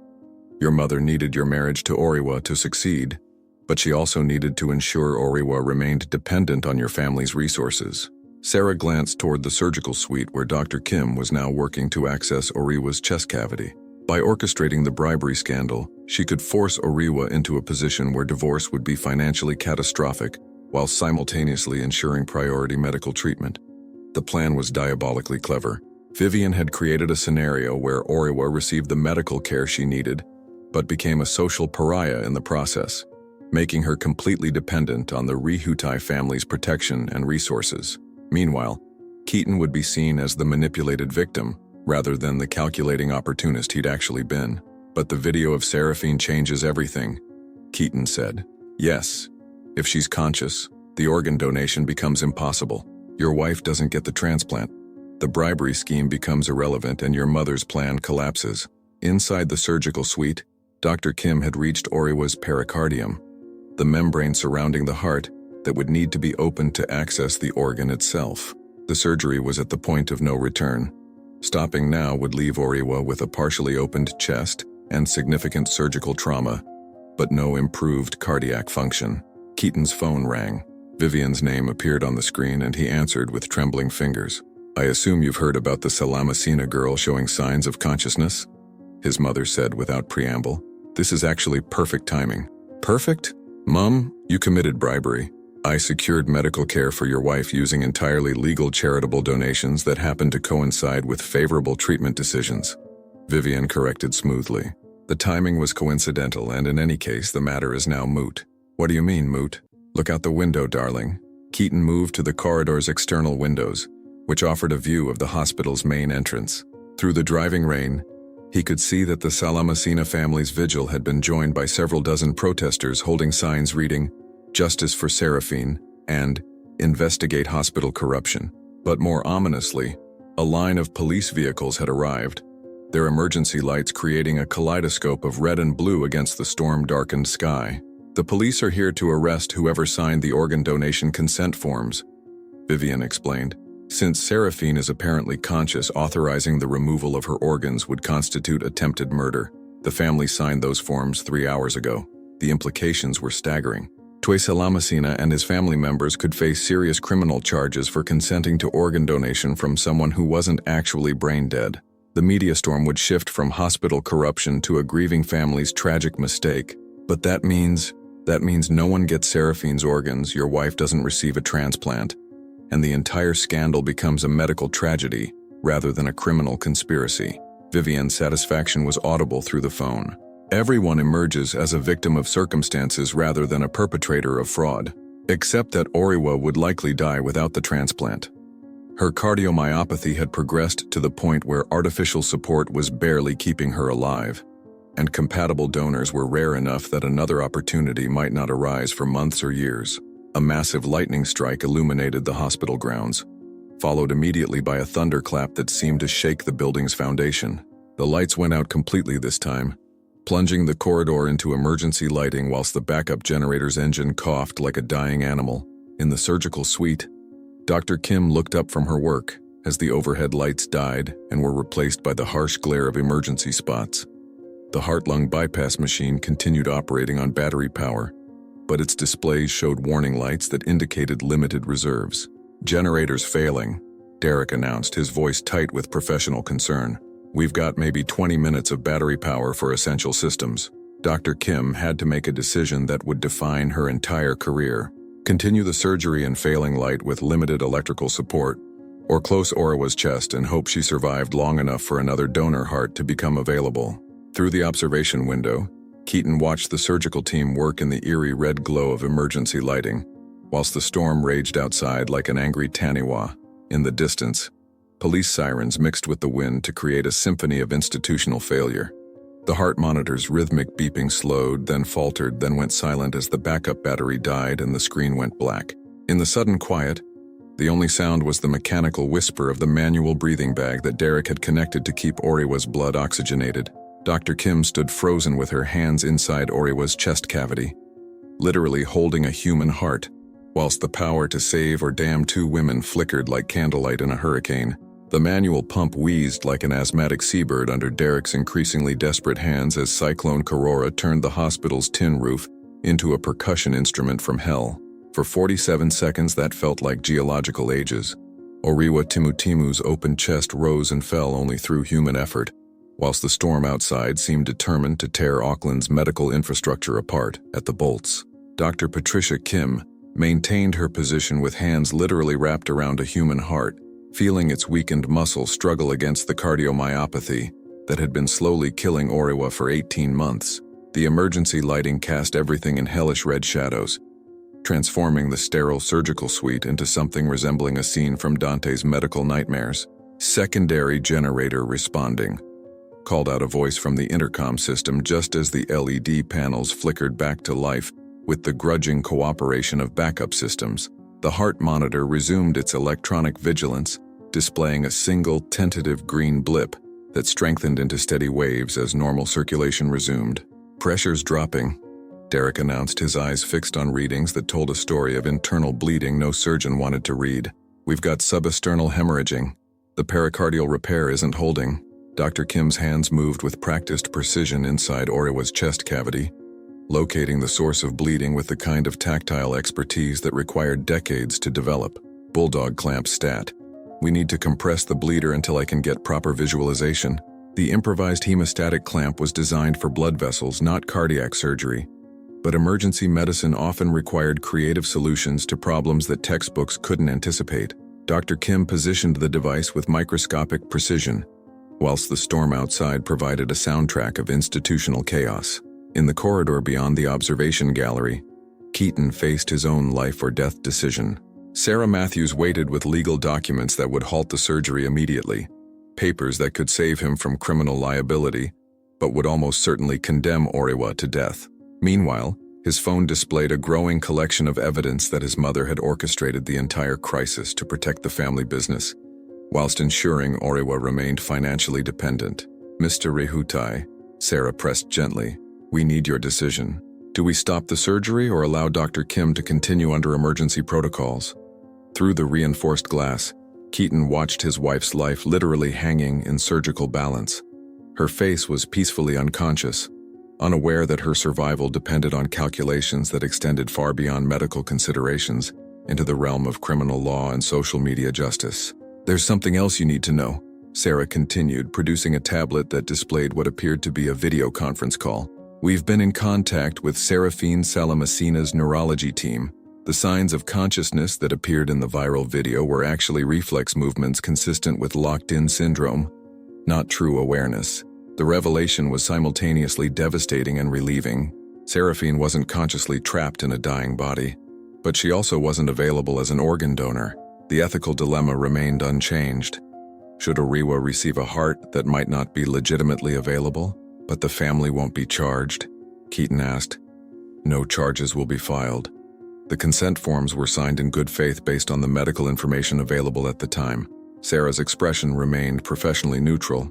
Your mother needed your marriage to Oriwa to succeed, but she also needed to ensure Oriwa remained dependent on your family's resources. Sarah glanced toward the surgical suite where Dr. Kim was now working to access Oriwa's chest cavity. By orchestrating the bribery scandal, she could force Oriwa into a position where divorce would be financially catastrophic while simultaneously ensuring priority medical treatment. The plan was diabolically clever. Vivian had created a scenario where Oriwa received the medical care she needed, but became a social pariah in the process, making her completely dependent on the Rihutai family's protection and resources. Meanwhile, Keaton would be seen as the manipulated victim, rather than the calculating opportunist he'd actually been. But the video of Seraphine changes everything, Keaton said. Yes, if she's conscious, the organ donation becomes impossible. Your wife doesn't get the transplant. The bribery scheme becomes irrelevant and your mother's plan collapses. Inside the surgical suite, Dr. Kim had reached Oriwa's pericardium, the membrane surrounding the heart that would need to be opened to access the organ itself. The surgery was at the point of no return. Stopping now would leave Oriwa with a partially opened chest and significant surgical trauma, but no improved cardiac function. Keaton's phone rang. Vivian's name appeared on the screen and he answered with trembling fingers. I assume you've heard about the Salamasina girl showing signs of consciousness? His mother said without preamble. This is actually perfect timing. Perfect? Mom, you committed bribery. I secured medical care for your wife using entirely legal charitable donations that happened to coincide with favorable treatment decisions. Vivian corrected smoothly. The timing was coincidental, and in any case, the matter is now moot. What do you mean, moot? Look out the window, darling. Keaton moved to the corridor's external windows, which offered a view of the hospital's main entrance. Through the driving rain, he could see that the Salamasina family's vigil had been joined by several dozen protesters holding signs reading, Justice for Seraphine, and Investigate Hospital Corruption. But more ominously, a line of police vehicles had arrived, their emergency lights creating a kaleidoscope of red and blue against the storm-darkened sky. The police are here to arrest whoever signed the organ donation consent forms, Vivian explained. Since Seraphine is apparently conscious, authorizing the removal of her organs would constitute attempted murder. The family signed those forms 3 hours ago. The implications were staggering. Tue Salamasina and his family members could face serious criminal charges for consenting to organ donation from someone who wasn't actually brain dead. The media storm would shift from hospital corruption to a grieving family's tragic mistake. But that means no one gets Seraphine's organs, your wife doesn't receive a transplant, and the entire scandal becomes a medical tragedy rather than a criminal conspiracy. Vivian's satisfaction was audible through the phone. Everyone emerges as a victim of circumstances rather than a perpetrator of fraud, except that Oriwa would likely die without the transplant. Her cardiomyopathy had progressed to the point where artificial support was barely keeping her alive, and compatible donors were rare enough that another opportunity might not arise for months or years. A massive lightning strike illuminated the hospital grounds, followed immediately by a thunderclap that seemed to shake the building's foundation. The lights went out completely this time, plunging the corridor into emergency lighting whilst the backup generator's engine coughed like a dying animal. In the surgical suite, Dr. Kim looked up from her work as the overhead lights died and were replaced by the harsh glare of emergency spots. The heart-lung bypass machine continued operating on battery power, but its displays showed warning lights that indicated limited reserves. Generators failing, Derek announced, his voice tight with professional concern. We've got maybe 20 minutes of battery power for essential systems. Dr. Kim had to make a decision that would define her entire career. Continue the surgery in failing light with limited electrical support, or close Oriwa's chest and hope she survived long enough for another donor heart to become available. Through the observation window, Keaton watched the surgical team work in the eerie red glow of emergency lighting, whilst the storm raged outside like an angry taniwha. In the distance, police sirens mixed with the wind to create a symphony of institutional failure. The heart monitor's rhythmic beeping slowed, then faltered, then went silent as the backup battery died and the screen went black. In the sudden quiet, the only sound was the mechanical whisper of the manual breathing bag that Derek had connected to keep Oriwa's blood oxygenated. Dr. Kim stood frozen with her hands inside Oriwa's chest cavity, literally holding a human heart, whilst the power to save or damn two women flickered like candlelight in a hurricane. The manual pump wheezed like an asthmatic seabird under Derek's increasingly desperate hands as Cyclone Karora turned the hospital's tin roof into a percussion instrument from hell. For 47 seconds that felt like geological ages. Oriwa Timutimu's open chest rose and fell only through human effort, whilst the storm outside seemed determined to tear Auckland's medical infrastructure apart at the bolts. Dr. Patricia Kim maintained her position with hands literally wrapped around a human heart, feeling its weakened muscle struggle against the cardiomyopathy that had been slowly killing Oriwa for 18 months. The emergency lighting cast everything in hellish red shadows, transforming the sterile surgical suite into something resembling a scene from Dante's medical nightmares. Secondary generator responding, called out a voice from the intercom system just as the LED panels flickered back to life with the grudging cooperation of backup systems. The heart monitor resumed its electronic vigilance, displaying a single tentative green blip that strengthened into steady waves as normal circulation resumed. "Pressure's dropping," Derek announced, his eyes fixed on readings that told a story of internal bleeding no surgeon wanted to read. "We've got subesternal hemorrhaging. The pericardial repair isn't holding." Dr. Kim's hands moved with practiced precision inside Oriwa's chest cavity, locating the source of bleeding with the kind of tactile expertise that required decades to develop. Bulldog clamp stat. "We need to compress the bleeder until I can get proper visualization." The improvised hemostatic clamp was designed for blood vessels, not cardiac surgery. But emergency medicine often required creative solutions to problems that textbooks couldn't anticipate. Dr. Kim positioned the device with microscopic precision, whilst the storm outside provided a soundtrack of institutional chaos. In the corridor beyond the observation gallery, Keaton faced his own life or death decision. Sarah Matthews waited with legal documents that would halt the surgery immediately, papers that could save him from criminal liability, but would almost certainly condemn Oriwa to death. Meanwhile, his phone displayed a growing collection of evidence that his mother had orchestrated the entire crisis to protect the family business, whilst ensuring Oriwa remained financially dependent. "Mr. Rehutai," Sarah pressed gently, "we need your decision. Do we stop the surgery or allow Dr. Kim to continue under emergency protocols?" Through the reinforced glass, Keaton watched his wife's life literally hanging in surgical balance. Her face was peacefully unconscious, unaware that her survival depended on calculations that extended far beyond medical considerations into the realm of criminal law and social media justice. "There's something else you need to know," Sarah continued, producing a tablet that displayed what appeared to be a video conference call. "We've been in contact with Serafine Salamasina's neurology team. The signs of consciousness that appeared in the viral video were actually reflex movements consistent with locked-in syndrome, not true awareness." The revelation was simultaneously devastating and relieving. Seraphine wasn't consciously trapped in a dying body, but she also wasn't available as an organ donor. The ethical dilemma remained unchanged. Should Oriwa receive a heart that might not be legitimately available, but the family won't be charged? Keaton asked. "No charges will be filed." The consent forms were signed in good faith based on the medical information available at the time. Sarah's expression remained professionally neutral,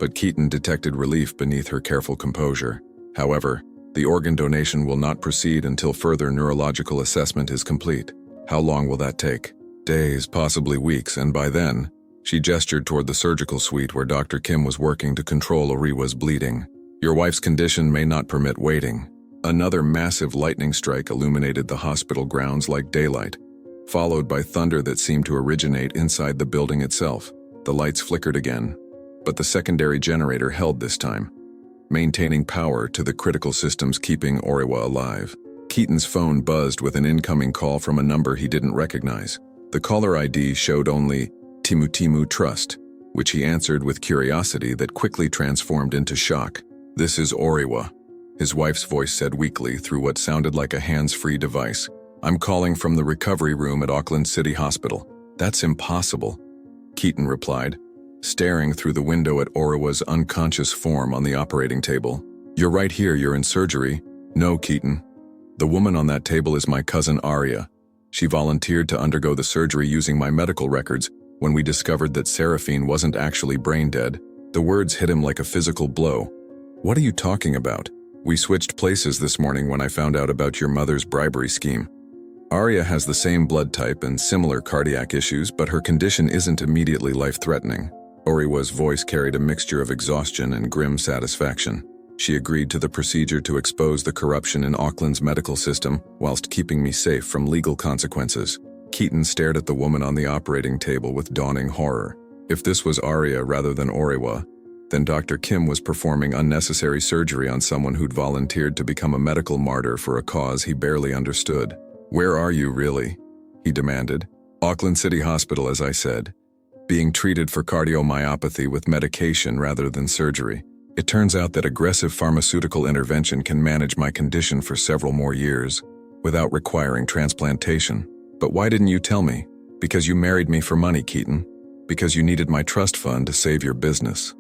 but Keaton detected relief beneath her careful composure. However, the organ donation will not proceed until further neurological assessment is complete. How long will that take? Days, possibly weeks, and by then, she gestured toward the surgical suite where Dr. Kim was working to control Oriwa's bleeding. "Your wife's condition may not permit waiting." Another massive lightning strike illuminated the hospital grounds like daylight, followed by thunder that seemed to originate inside the building itself. The lights flickered again, but the secondary generator held this time, maintaining power to the critical systems keeping Oriwa alive. Keaton's phone buzzed with an incoming call from a number he didn't recognize. The caller ID showed only Timutimu Trust, which he answered with curiosity that quickly transformed into shock. "This is Oriwa," his wife's voice said weakly through what sounded like a hands-free device. "I'm calling from the recovery room at Auckland City Hospital." "That's impossible," Keaton replied, staring through the window at Oriwa's unconscious form on the operating table. "You're right here, you're in surgery." "No, Keaton. The woman on that table is my cousin Arya. She volunteered to undergo the surgery using my medical records when we discovered that Seraphine wasn't actually brain dead." The words hit him like a physical blow. What are you talking about? We switched places this morning when I found out about your mother's bribery scheme. Arya has the same blood type and similar cardiac issues, but her condition isn't immediately life-threatening. Oriwa's voice carried a mixture of exhaustion and grim satisfaction. She agreed to the procedure to expose the corruption in Auckland's medical system whilst keeping me safe from legal consequences. Keaton stared at the woman on the operating table with dawning horror. If this was Arya rather than Oriwa, then Dr. Kim was performing unnecessary surgery on someone who'd volunteered to become a medical martyr for a cause he barely understood. "Where are you, really?" he demanded. "Auckland City Hospital, as I said. Being treated for cardiomyopathy with medication rather than surgery. It turns out that aggressive pharmaceutical intervention can manage my condition for several more years, without requiring transplantation. But why didn't you tell me? Because you married me for money, Keaton. Because you needed my trust fund to save your business.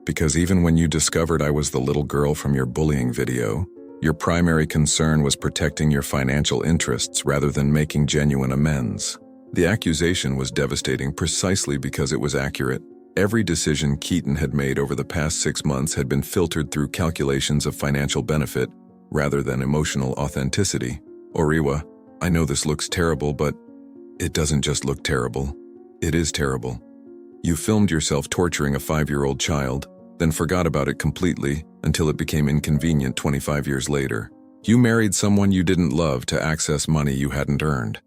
Because even when you discovered I was the little girl from your bullying video, your primary concern was protecting your financial interests rather than making genuine amends." The accusation was devastating precisely because it was accurate. Every decision Keaton had made over the past 6 months had been filtered through calculations of financial benefit rather than emotional authenticity. "Oriwa, I know this looks terrible, but it doesn't just look terrible. It is terrible. You filmed yourself torturing a 5-year-old child, then forgot about it completely until it became inconvenient 25 years later. You married someone you didn't love to access money you hadn't earned.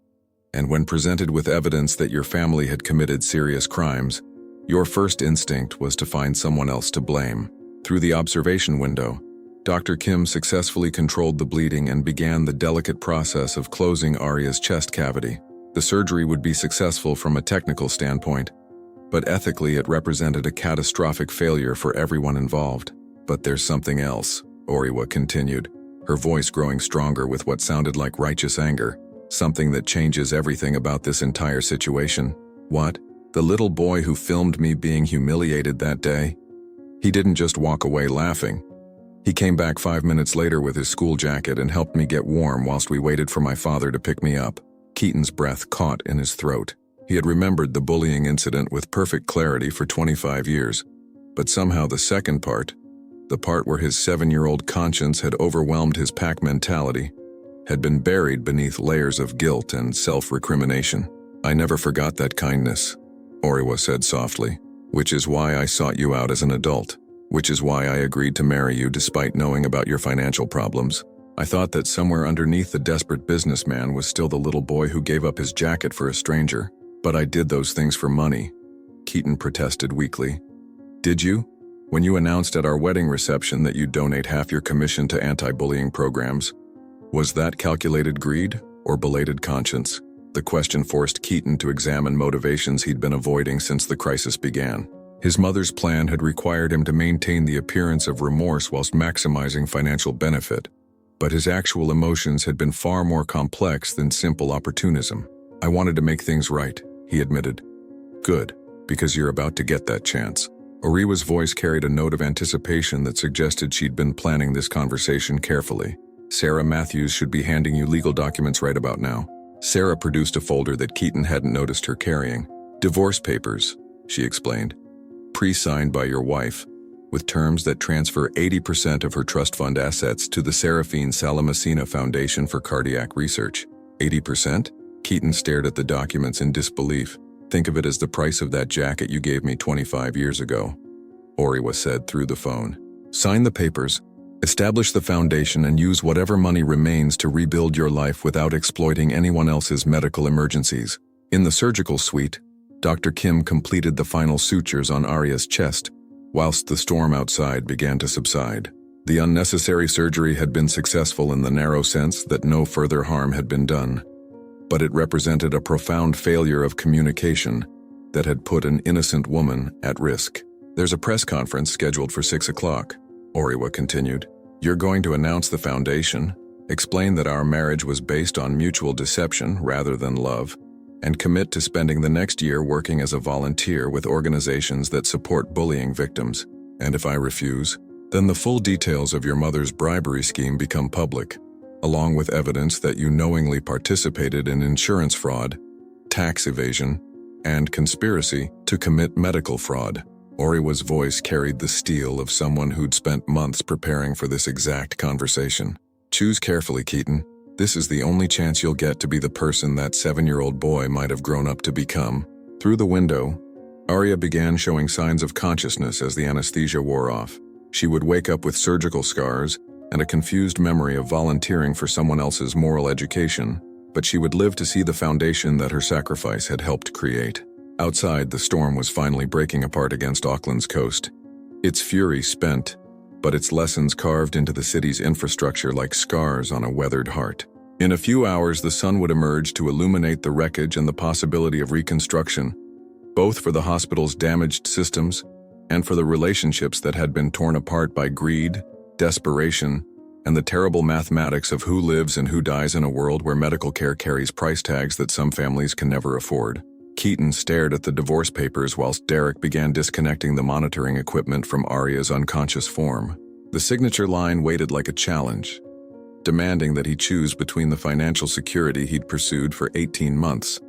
And when presented with evidence that your family had committed serious crimes, your first instinct was to find someone else to blame. Through the observation window, Dr. Kim successfully controlled the bleeding and began the delicate process of closing Arya's chest cavity. The surgery would be successful from a technical standpoint, but ethically it represented a catastrophic failure for everyone involved. "But there's something else," Oriwa continued, her voice growing stronger with what sounded like righteous anger. "Something that changes everything about this entire situation." "What?" "The little boy who filmed me being humiliated that day? He didn't just walk away laughing. He came back 5 minutes later with his school jacket and helped me get warm whilst we waited for my father to pick me up." Keaton's breath caught in his throat. He had remembered the bullying incident with perfect clarity for 25 years, but somehow the second part, the part where his 7-year-old conscience had overwhelmed his pack mentality, had been buried beneath layers of guilt and self-recrimination. "I never forgot that kindness," Oriwa said softly, "which is why I sought you out as an adult, which is why I agreed to marry you despite knowing about your financial problems. I thought that somewhere underneath the desperate businessman was still the little boy who gave up his jacket for a stranger. But I did those things for money," Keaton protested weakly. "Did you? When you announced at our wedding reception that you'd donate half your commission to anti-bullying programs, was that calculated greed or belated conscience?" The question forced Keaton to examine motivations he'd been avoiding since the crisis began. His mother's plan had required him to maintain the appearance of remorse whilst maximizing financial benefit, but his actual emotions had been far more complex than simple opportunism. "I wanted to make things right," he admitted. "Good, because you're about to get that chance." Oriwa's voice carried a note of anticipation that suggested she'd been planning this conversation carefully. "Sarah Matthews should be handing you legal documents right about now." Sarah produced a folder that Keaton hadn't noticed her carrying. "Divorce papers," she explained. "Pre-signed by your wife, with terms that transfer 80% of her trust fund assets to the Serafine Salamasina Foundation for Cardiac Research." 80%? Keaton stared at the documents in disbelief. "Think of it as the price of that jacket you gave me 25 years ago," Oriwa said through the phone. "Sign the papers, establish the foundation, and use whatever money remains to rebuild your life without exploiting anyone else's medical emergencies." In the surgical suite, Dr. Kim completed the final sutures on Arya's chest, whilst the storm outside began to subside. The unnecessary surgery had been successful in the narrow sense that no further harm had been done, but it represented a profound failure of communication that had put an innocent woman at risk. "There's a press conference scheduled for 6 o'clock, Oriwa continued. "You're going to announce the foundation, explain that our marriage was based on mutual deception rather than love, and commit to spending the next year working as a volunteer with organizations that support bullying victims. And if I refuse, then the full details of your mother's bribery scheme become public, along with evidence that you knowingly participated in insurance fraud, tax evasion, and conspiracy to commit medical fraud." Oriwa's voice carried the steel of someone who'd spent months preparing for this exact conversation. Choose carefully, Keaton. This is the only chance you'll get to be the person that 7-year-old boy might have grown up to become. Through the window, Arya began showing signs of consciousness as the anesthesia wore off. She would wake up with surgical scars and a confused memory of volunteering for someone else's moral education, but she would live to see the foundation that her sacrifice had helped create. Outside, the storm was finally breaking apart against Auckland's coast. Its fury spent, but its lessons carved into the city's infrastructure like scars on a weathered heart. In a few hours, the sun would emerge to illuminate the wreckage and the possibility of reconstruction, both for the hospital's damaged systems and for the relationships that had been torn apart by greed, desperation, and the terrible mathematics of who lives and who dies in a world where medical care carries price tags that some families can never afford. Keaton stared at the divorce papers whilst Derek began disconnecting the monitoring equipment from Arya's unconscious form. The signature line waited like a challenge, demanding that he choose between the financial security he'd pursued for 18 months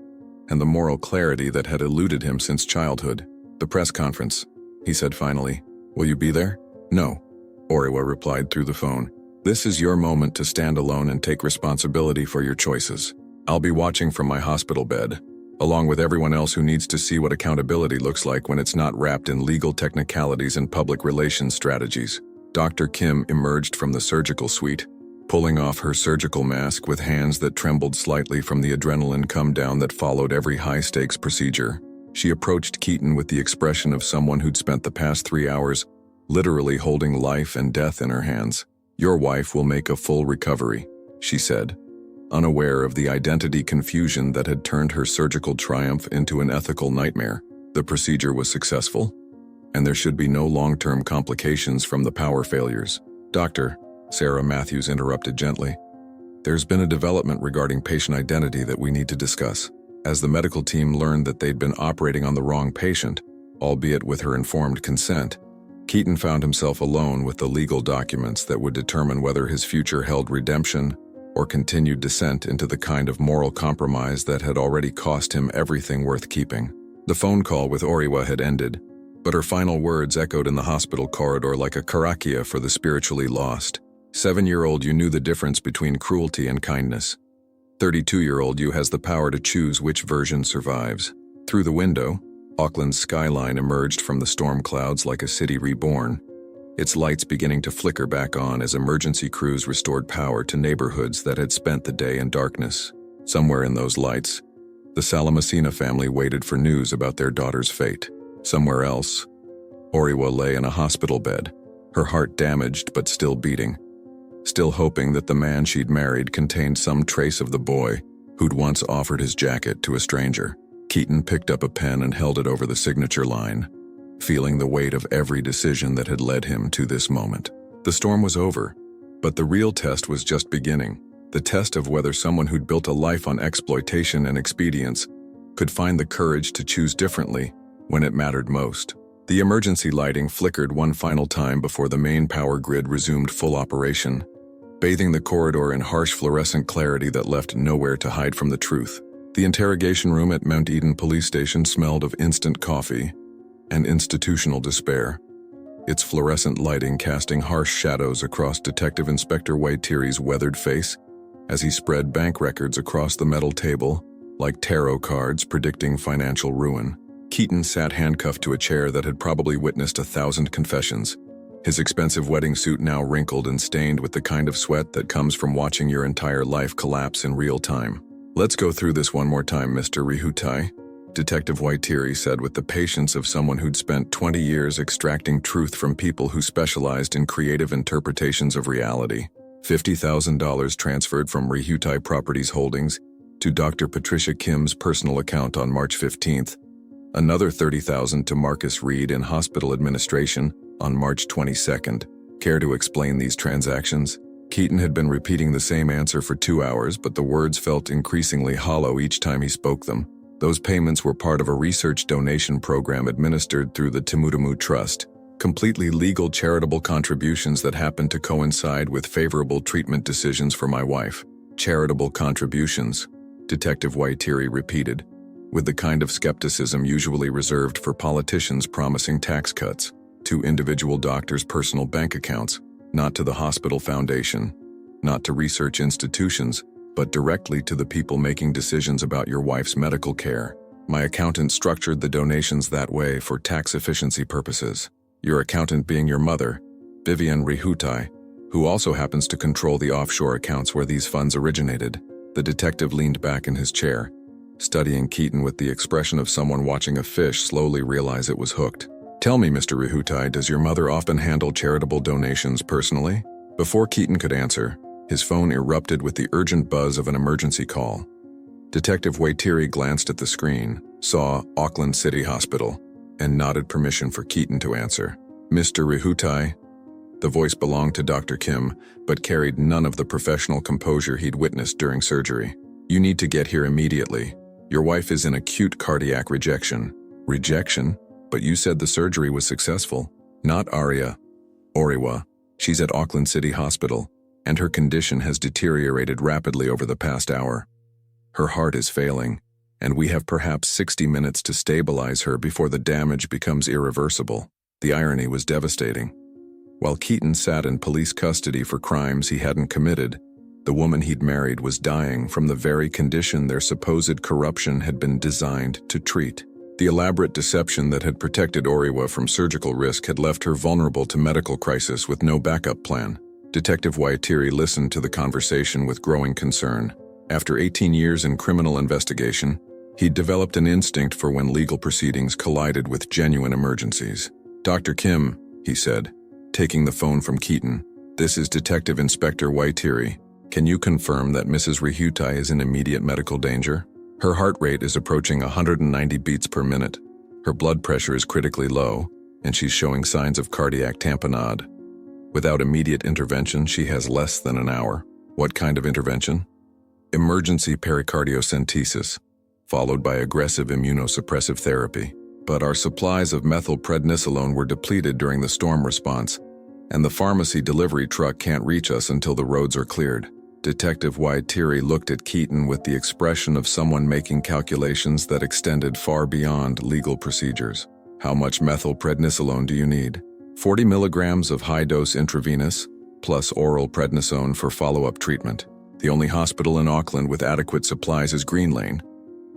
and the moral clarity that had eluded him since childhood. "The press conference," he said finally. "Will you be there?" "No," Oriwa replied through the phone. "This is your moment to stand alone and take responsibility for your choices. I'll be watching from my hospital bed, along with everyone else who needs to see what accountability looks like when it's not wrapped in legal technicalities and public relations strategies." Dr. Kim emerged from the surgical suite, pulling off her surgical mask with hands that trembled slightly from the adrenaline come-down that followed every high-stakes procedure. She approached Keaton with the expression of someone who'd spent the past 3 hours literally holding life and death in her hands. "Your wife will make a full recovery," she said, unaware of the identity confusion that had turned her surgical triumph into an ethical nightmare. The procedure was successful, and there should be no long-term complications from the power failures. "Doctor," Sarah Matthews interrupted gently, "there's been a development regarding patient identity that we need to discuss." As the medical team learned that they'd been operating on the wrong patient, albeit with her informed consent, Keaton found himself alone with the legal documents that would determine whether his future held redemption or continued descent into the kind of moral compromise that had already cost him everything worth keeping. The phone call with Oriwa had ended, but her final words echoed in the hospital corridor like a karakia for the spiritually lost. 7-year-old you knew the difference between cruelty and kindness. 32-year-old you has the power to choose which version survives. Through the window, Auckland's skyline emerged from the storm clouds like a city reborn, its lights beginning to flicker back on as emergency crews restored power to neighborhoods that had spent the day in darkness. Somewhere in those lights, the Salamacina family waited for news about their daughter's fate. Somewhere else, Oriwa lay in a hospital bed, her heart damaged but still beating, still hoping that the man she'd married contained some trace of the boy who'd once offered his jacket to a stranger. Keaton picked up a pen and held it over the signature line, feeling the weight of every decision that had led him to this moment. The storm was over, but the real test was just beginning, the test of whether someone who'd built a life on exploitation and expedience could find the courage to choose differently when it mattered most. The emergency lighting flickered one final time before the main power grid resumed full operation, bathing the corridor in harsh fluorescent clarity that left nowhere to hide from the truth. The interrogation room at Mount Eden Police Station smelled of instant coffee and institutional despair, its fluorescent lighting casting harsh shadows across Detective Inspector Waitiri's weathered face as he spread bank records across the metal table like tarot cards predicting financial ruin. Keaton sat handcuffed to a chair that had probably witnessed 1,000 confessions, his expensive wedding suit now wrinkled and stained with the kind of sweat that comes from watching your entire life collapse in real time. "Let's go through this one more time, Mr. Rihutai," Detective Waitiri said with the patience of someone who'd spent 20 years extracting truth from people who specialized in creative interpretations of reality. $50,000 transferred from Rihutai Properties Holdings to Dr. Patricia Kim's personal account on March 15th, another $30,000 to Marcus Reed in hospital administration on March 22nd. Care to explain these transactions? Keaton had been repeating the same answer for 2 hours, but the words felt increasingly hollow each time he spoke them. Those payments were part of a research donation program administered through the Timutamu Trust, completely legal charitable contributions that happened to coincide with favorable treatment decisions for my wife. "Charitable contributions," Detective Waitiri repeated, with the kind of skepticism usually reserved for politicians promising tax cuts, to individual doctors' personal bank accounts, not to the hospital foundation, not to research institutions, but directly to the people making decisions about your wife's medical care. My accountant structured the donations that way for tax efficiency purposes. Your accountant being your mother, Vivian Rihutai, who also happens to control the offshore accounts where these funds originated. The detective leaned back in his chair, studying Keaton with the expression of someone watching a fish slowly realize it was hooked. Tell me, Mr. Rihutai, does your mother often handle charitable donations personally? Before Keaton could answer, his phone erupted with the urgent buzz of an emergency call. Detective Waitiri glanced at the screen, saw Auckland City Hospital, and nodded permission for Keaton to answer. Mr. Rihutai? The voice belonged to Dr. Kim, but carried none of the professional composure he'd witnessed during surgery. You need to get here immediately. Your wife is in acute cardiac rejection. Rejection? But you said the surgery was successful. Not Aria. Oriwa. She's at Auckland City Hospital, and her condition has deteriorated rapidly over the past hour. Her heart is failing, and we have perhaps 60 minutes to stabilize her before the damage becomes irreversible. The irony was devastating. While Keaton sat in police custody for crimes he hadn't committed, the woman he'd married was dying from the very condition their supposed corruption had been designed to treat. The elaborate deception that had protected Oriwa from surgical risk had left her vulnerable to medical crisis with no backup plan. Detective Waitiri listened to the conversation with growing concern. After 18 years in criminal investigation, he'd developed an instinct for when legal proceedings collided with genuine emergencies. Dr. Kim, he said, taking the phone from Keaton, this is Detective Inspector Waitiri. Can you confirm that Mrs. Rihutai is in immediate medical danger? Her heart rate is approaching 190 beats per minute. Her blood pressure is critically low, and she's showing signs of cardiac tamponade. Without immediate intervention, she has less than an hour. What kind of intervention? Emergency pericardiocentesis, followed by aggressive immunosuppressive therapy. But our supplies of methylprednisolone were depleted during the storm response, and the pharmacy delivery truck can't reach us until the roads are cleared. Detective Waitiri looked at Keaton with the expression of someone making calculations that extended far beyond legal procedures. How much methylprednisolone do you need? 40 milligrams of high-dose intravenous, plus oral prednisone for follow-up treatment. The only hospital in Auckland with adequate supplies is Green Lane,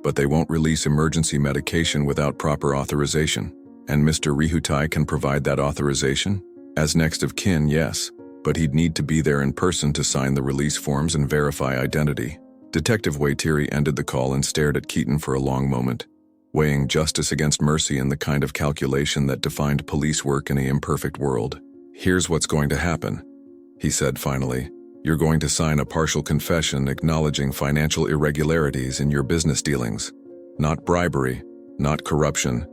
but they won't release emergency medication without proper authorization. And Mr. Rihutai can provide that authorization? As next of kin, yes, but he'd need to be there in person to sign the release forms and verify identity. Detective Waitiri ended the call and stared at Keaton for a long moment, weighing justice against mercy in the kind of calculation that defined police work in an imperfect world. Here's what's going to happen, he said finally. You're going to sign a partial confession acknowledging financial irregularities in your business dealings. Not bribery, not corruption,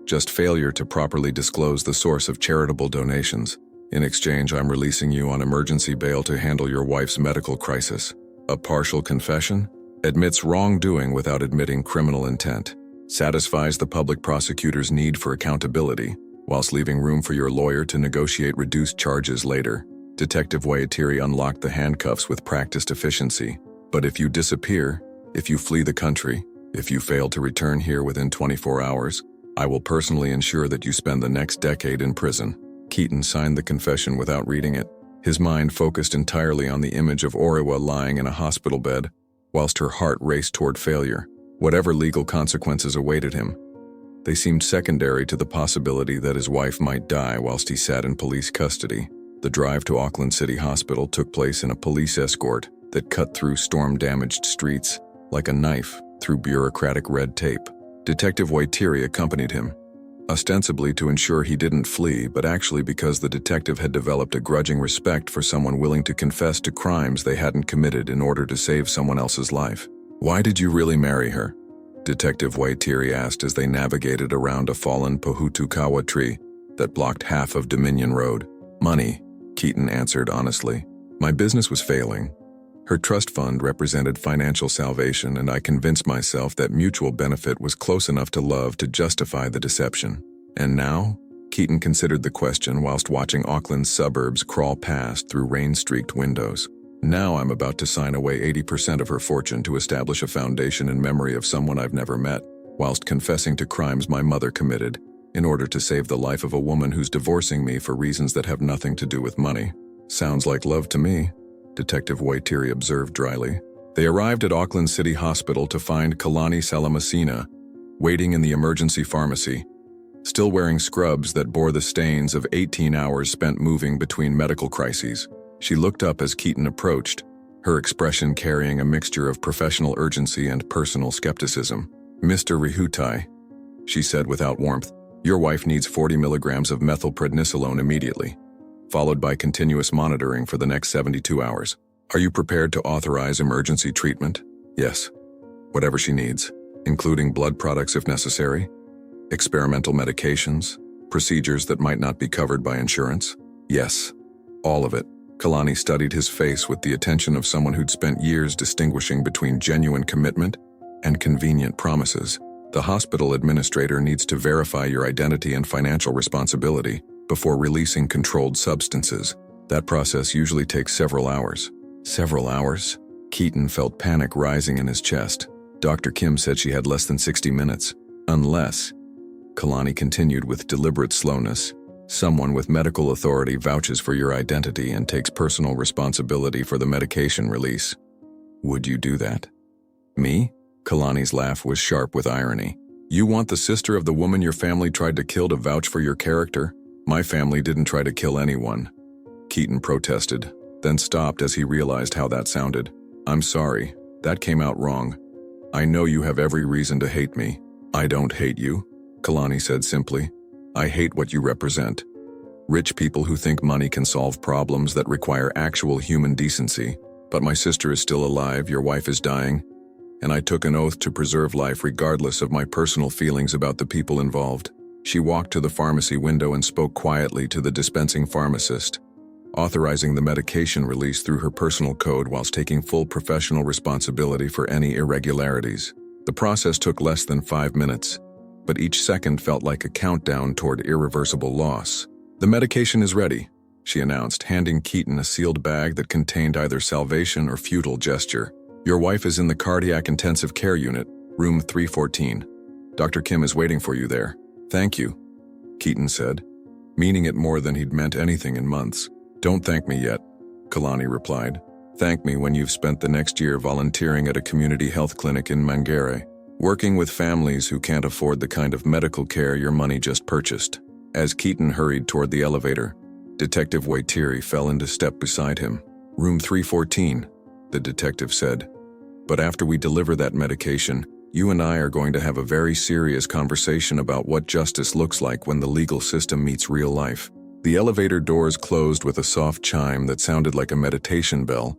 just failure to properly disclose the source of charitable donations. In exchange, I'm releasing you on emergency bail to handle your wife's medical crisis. A partial confession? Admits wrongdoing without admitting criminal intent. Satisfies the public prosecutor's need for accountability, whilst leaving room for your lawyer to negotiate reduced charges later. Detective Waitiri unlocked the handcuffs with practiced efficiency. But if you disappear, if you flee the country, if you fail to return here within 24 hours, I will personally ensure that you spend the next decade in prison. Keaton signed the confession without reading it, his mind focused entirely on the image of Oriwa lying in a hospital bed, whilst her heart raced toward failure. Whatever legal consequences awaited him, they seemed secondary to the possibility that his wife might die whilst he sat in police custody. The drive to Auckland City Hospital took place in a police escort that cut through storm-damaged streets like a knife through bureaucratic red tape. Detective Waitiri accompanied him, ostensibly to ensure he didn't flee, but actually because the detective had developed a grudging respect for someone willing to confess to crimes they hadn't committed in order to save someone else's life. Why did you really marry her? Detective Waitiri asked as they navigated around a fallen Pohutukawa tree that blocked half of Dominion Road. Money, Keaton answered honestly. My business was failing. Her trust fund represented financial salvation, and I convinced myself that mutual benefit was close enough to love to justify the deception. And now? Keaton considered the question whilst watching Auckland's suburbs crawl past through rain-streaked windows. Now I'm about to sign away 80% of her fortune to establish a foundation in memory of someone I've never met. whilst confessing to crimes my mother committed, in order to save the life of a woman who's divorcing me for reasons that have nothing to do with money. Sounds like love to me, Detective Waitiri observed dryly. They arrived at Auckland City Hospital to find Kalani Salamasina waiting in the emergency pharmacy, still wearing scrubs that bore the stains of 18 hours spent moving between medical crises. She looked up as Keaton approached, her expression carrying a mixture of professional urgency and personal skepticism. "Mr. Rihutai," she said without warmth, "your wife needs 40 milligrams of methylprednisolone immediately, followed by continuous monitoring for the next 72 hours. Are you prepared to authorize emergency treatment?" "Yes. Whatever she needs, including blood products if necessary, experimental medications, procedures that might not be covered by insurance?" "Yes. All of it." Kalani studied his face with the attention of someone who'd spent years distinguishing between genuine commitment and convenient promises. "The hospital administrator needs to verify your identity and financial responsibility before releasing controlled substances. That process usually takes several hours." "Several hours?" Keaton felt panic rising in his chest. Dr. Kim said she had less than 60 minutes. "Unless," Kalani continued with deliberate slowness, "someone with medical authority vouches for your identity and takes personal responsibility for the medication release." "Would you do that?" "Me?" Kalani's laugh was sharp with irony. "You want the sister of the woman your family tried to kill to vouch for your character? My family didn't try to kill anyone." Keaton protested, then stopped as he realized how that sounded. "I'm sorry, that came out wrong. I know you have every reason to hate me." "I don't hate you," Kalani said simply. "I hate what you represent. Rich people who think money can solve problems that require actual human decency. But my sister is still alive, your wife is dying, and I took an oath to preserve life regardless of my personal feelings about the people involved." She walked to the pharmacy window and spoke quietly to the dispensing pharmacist, authorizing the medication release through her personal code whilst taking full professional responsibility for any irregularities. The process took less than 5 minutes, but each second felt like a countdown toward irreversible loss. "The medication is ready," she announced, handing Keaton a sealed bag that contained either salvation or futile gesture. "Your wife is in the cardiac intensive care unit, room 314. Dr. Kim is waiting for you there." "Thank you," Keaton said, meaning it more than he'd meant anything in months. "Don't thank me yet," Kalani replied. "Thank me when you've spent the next year volunteering at a community health clinic in Mangere, working with families who can't afford the kind of medical care your money just purchased." As Keaton hurried toward the elevator, Detective Waitiri fell into step beside him. "Room 314, the detective said. "But after we deliver that medication, you and I are going to have a very serious conversation about what justice looks like when the legal system meets real life." The elevator doors closed with a soft chime that sounded like a meditation bell,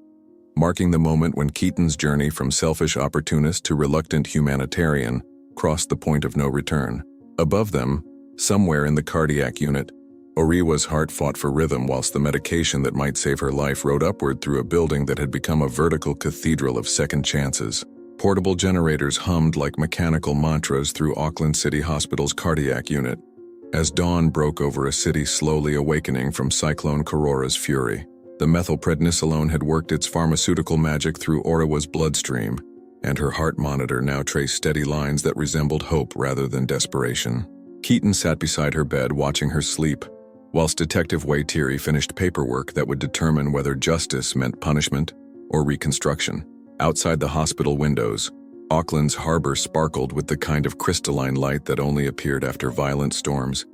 marking the moment when Keaton's journey from selfish opportunist to reluctant humanitarian crossed the point of no return. Above them, somewhere in the cardiac unit, Oriwa's heart fought for rhythm whilst the medication that might save her life rode upward through a building that had become a vertical cathedral of second chances. Portable generators hummed like mechanical mantras through Auckland City Hospital's cardiac unit, as dawn broke over a city slowly awakening from Cyclone Karora's fury. The methylprednisolone had worked its pharmaceutical magic through Oriwa's bloodstream, and her heart monitor now traced steady lines that resembled hope rather than desperation. Keaton sat beside her bed watching her sleep, whilst Detective Waitiri finished paperwork that would determine whether justice meant punishment or reconstruction. Outside the hospital windows, Auckland's harbor sparkled with the kind of crystalline light that only appeared after violent storms,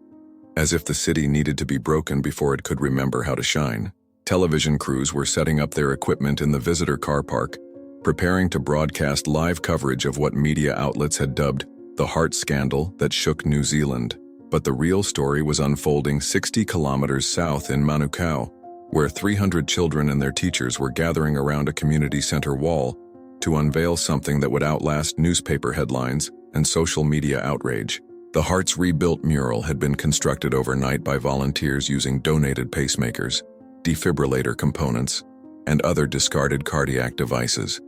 as if the city needed to be broken before it could remember how to shine. Television crews were setting up their equipment in the visitor car park, preparing to broadcast live coverage of what media outlets had dubbed the heart scandal that shook New Zealand. But the real story was unfolding 60 kilometers south in Manukau, where 300 children and their teachers were gathering around a community center wall to unveil something that would outlast newspaper headlines and social media outrage. The Heart's rebuilt mural had been constructed overnight by volunteers using donated pacemakers, defibrillator components, and other discarded cardiac devices,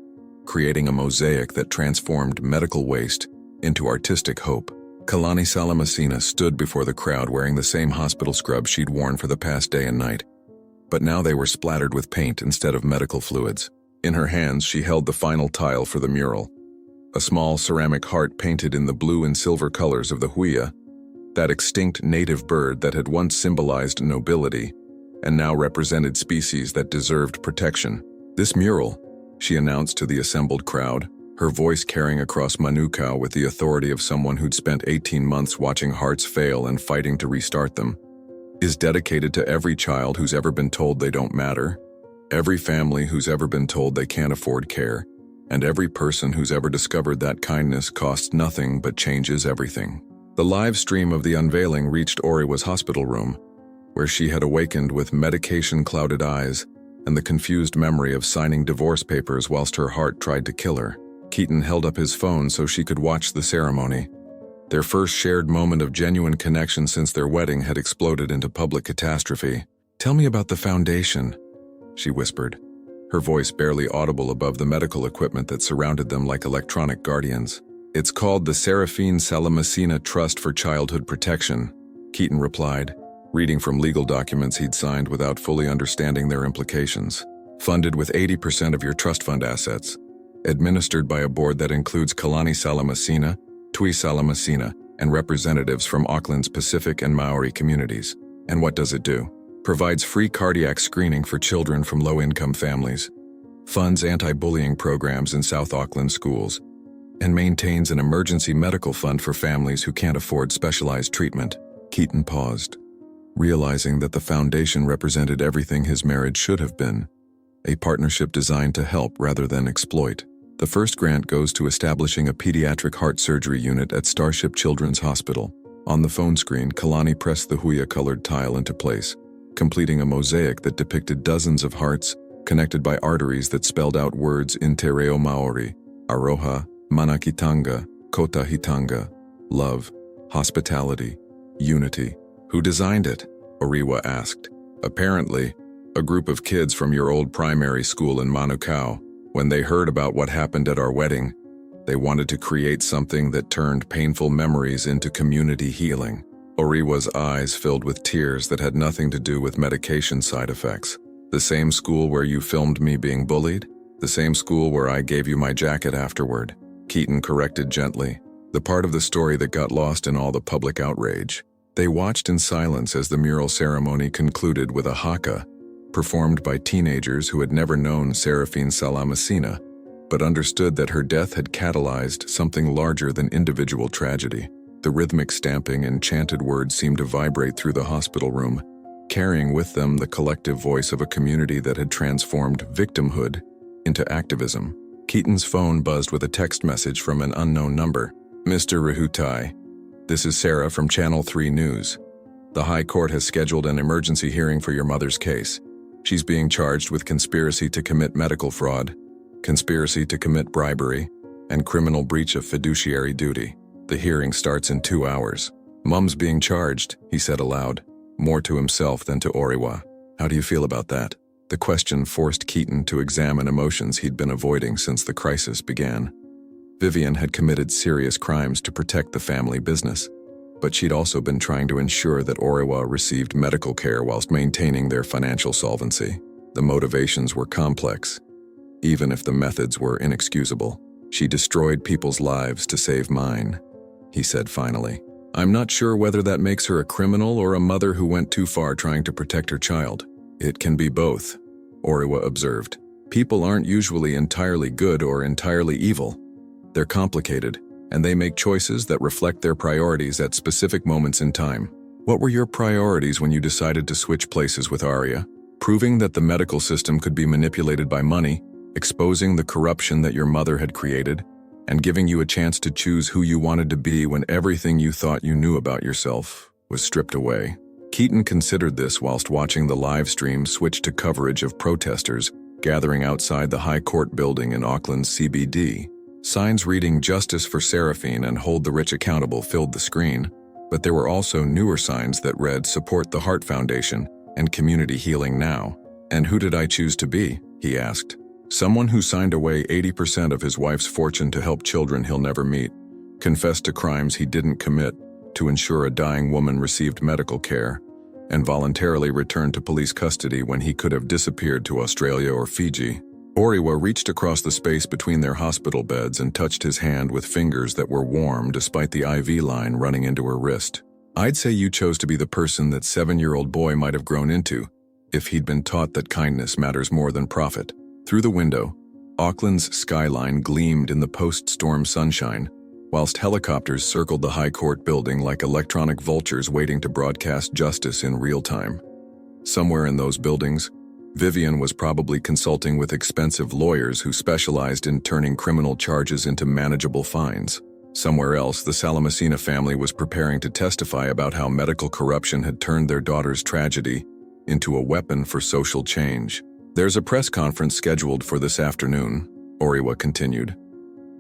creating a mosaic that transformed medical waste into artistic hope. Kalani Salamasina stood before the crowd wearing the same hospital scrubs she'd worn for the past day and night, but now they were splattered with paint instead of medical fluids. In her hands, she held the final tile for the mural, a small ceramic heart painted in the blue and silver colors of the huia, that extinct native bird that had once symbolized nobility and now represented species that deserved protection. "This mural," she announced to the assembled crowd, her voice carrying across Manukau with the authority of someone who'd spent 18 months watching hearts fail and fighting to restart them, "is dedicated to every child who's ever been told they don't matter, every family who's ever been told they can't afford care, and every person who's ever discovered that kindness costs nothing but changes everything." The live stream of the unveiling reached Oriwa's hospital room, where she had awakened with medication-clouded eyes and the confused memory of signing divorce papers whilst her heart tried to kill her. Keaton held up his phone so she could watch the ceremony. Their first shared moment of genuine connection since their wedding had exploded into public catastrophe. "Tell me about the foundation," she whispered, her voice barely audible above the medical equipment that surrounded them like electronic guardians. "It's called the Serafine Salamacina Trust for Childhood Protection," Keaton replied, reading from legal documents he'd signed without fully understanding their implications. "Funded with 80% of your trust fund assets. Administered by a board that includes Kalani Salamacina, Tui Salamacina, and representatives from Auckland's Pacific and Maori communities. And what does it do? Provides free cardiac screening for children from low-income families, funds anti-bullying programs in South Auckland schools, and maintains an emergency medical fund for families who can't afford specialized treatment." Keaton paused, realizing that the foundation represented everything his marriage should have been, a partnership designed to help rather than exploit. The first grant goes to establishing a pediatric heart surgery unit at Starship Children's Hospital. On the phone screen, Kalani pressed the huia-colored tile into place, completing a mosaic that depicted dozens of hearts connected by arteries that spelled out words in Te Reo Maori, Aroha, Manakitanga, Kotahitanga, love, hospitality, unity. "Who designed it?" Oriwa asked. "Apparently, a group of kids from your old primary school in Manukau. When they heard about what happened at our wedding, they wanted to create something that turned painful memories into community healing." Oriwa's eyes filled with tears that had nothing to do with medication side effects. "The same school where you filmed me being bullied? The same school where I gave you my jacket afterward," Keaton corrected gently, the part of the story that got lost in all the public outrage. They watched in silence as the mural ceremony concluded with a haka, performed by teenagers who had never known Serafine Salamacina, but understood that her death had catalyzed something larger than individual tragedy. The rhythmic stamping and chanted words seemed to vibrate through the hospital room, carrying with them the collective voice of a community that had transformed victimhood into activism. Keaton's phone buzzed with a text message from an unknown number. "Mr. Rahutai, this is Sarah from Channel 3 News. The High Court has scheduled an emergency hearing for your mother's case. She's being charged with conspiracy to commit medical fraud, conspiracy to commit bribery, and criminal breach of fiduciary duty. The hearing starts in 2 hours. Mum's being charged," he said aloud, more to himself than to Oriwa. "How do you feel about that?" The question forced Keaton to examine emotions he'd been avoiding since the crisis began. Vivian had committed serious crimes to protect the family business, but she'd also been trying to ensure that Oriwa received medical care whilst maintaining their financial solvency. The motivations were complex, even if the methods were inexcusable. "She destroyed people's lives to save mine," he said finally. "I'm not sure whether that makes her a criminal or a mother who went too far trying to protect her child." "It can be both," Oriwa observed. "People aren't usually entirely good or entirely evil. They're complicated, and they make choices that reflect their priorities at specific moments in time." "What were your priorities when you decided to switch places with Arya?" "Proving that the medical system could be manipulated by money, exposing the corruption that your mother had created, and giving you a chance to choose who you wanted to be when everything you thought you knew about yourself was stripped away." Keaton considered this whilst watching the live stream switch to coverage of protesters gathering outside the High Court building in Auckland's CBD. Signs reading "Justice for Serafine" and "Hold the Rich Accountable" filled the screen, but there were also newer signs that read "Support the Heart Foundation" and "Community Healing Now." "And who did I choose to be?" he asked. "Someone who signed away 80% of his wife's fortune to help children he'll never meet, confessed to crimes he didn't commit to ensure a dying woman received medical care, and voluntarily returned to police custody when he could have disappeared to Australia or Fiji." Oriwa reached across the space between their hospital beds and touched his hand with fingers that were warm despite the IV line running into her wrist. I'd say you chose to be the person that 7-year-old boy might have grown into if he'd been taught that kindness matters more than profit. Through the window, Auckland's skyline gleamed in the post-storm sunshine, whilst helicopters circled the High Court building like electronic vultures waiting to broadcast justice in real time. Somewhere in those buildings, Vivian was probably consulting with expensive lawyers who specialized in turning criminal charges into manageable fines. Somewhere else, the Salamacina family was preparing to testify about how medical corruption had turned their daughter's tragedy into a weapon for social change. There's a press conference scheduled for this afternoon, Oriwa continued.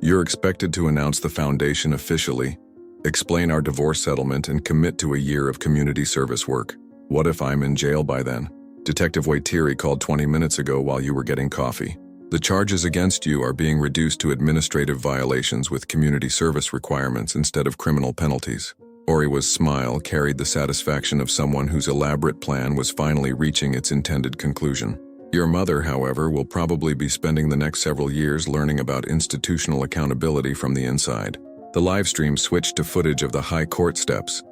You're expected to announce the foundation officially, explain our divorce settlement, and commit to a year of community service work. What if I'm in jail by then? Detective Waitiri called 20 minutes ago while you were getting coffee. The charges against you are being reduced to administrative violations with community service requirements instead of criminal penalties. Oriwa's smile carried the satisfaction of someone whose elaborate plan was finally reaching its intended conclusion. Your mother, however, will probably be spending the next several years learning about institutional accountability from the inside. The livestream switched to footage of the High Court steps,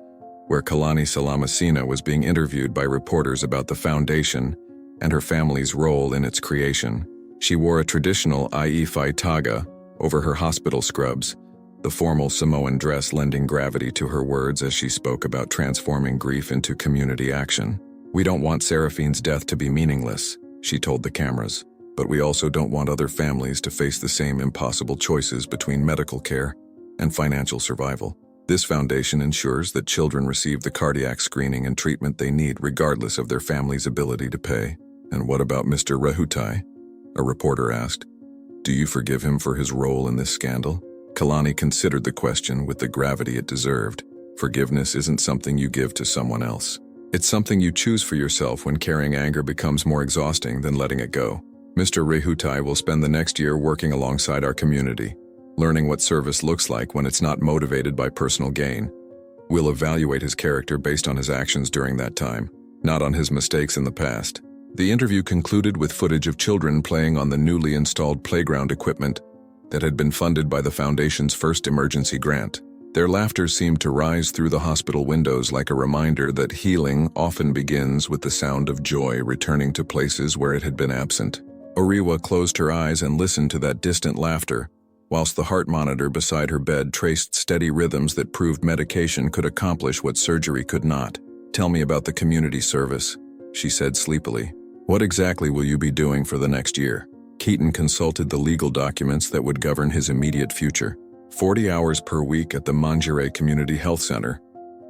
where Kalani Salamacina was being interviewed by reporters about the foundation and her family's role in its creation. She wore a traditional Iefai taga over her hospital scrubs, the formal Samoan dress lending gravity to her words as she spoke about transforming grief into community action. We don't want Seraphine's death to be meaningless, she told the cameras, but we also don't want other families to face the same impossible choices between medical care and financial survival. This foundation ensures that children receive the cardiac screening and treatment they need regardless of their family's ability to pay. And what about Mr. Rehutai? A reporter asked. Do you forgive him for his role in this scandal? Kalani considered the question with the gravity it deserved. Forgiveness isn't something you give to someone else. It's something you choose for yourself when carrying anger becomes more exhausting than letting it go. Mr. Rehutai will spend the next year working alongside our community, learning what service looks like when it's not motivated by personal gain. We'll evaluate his character based on his actions during that time, not on his mistakes in the past. The interview concluded with footage of children playing on the newly installed playground equipment that had been funded by the Foundation's first emergency grant. Their laughter seemed to rise through the hospital windows like a reminder that healing often begins with the sound of joy returning to places where it had been absent. Oriwa closed her eyes and listened to that distant laughter, whilst the heart monitor beside her bed traced steady rhythms that proved medication could accomplish what surgery could not. Tell me about the community service, she said sleepily. What exactly will you be doing for the next year? Keaton consulted the legal documents that would govern his immediate future. 40 hours per week at the Manjare Community Health Center,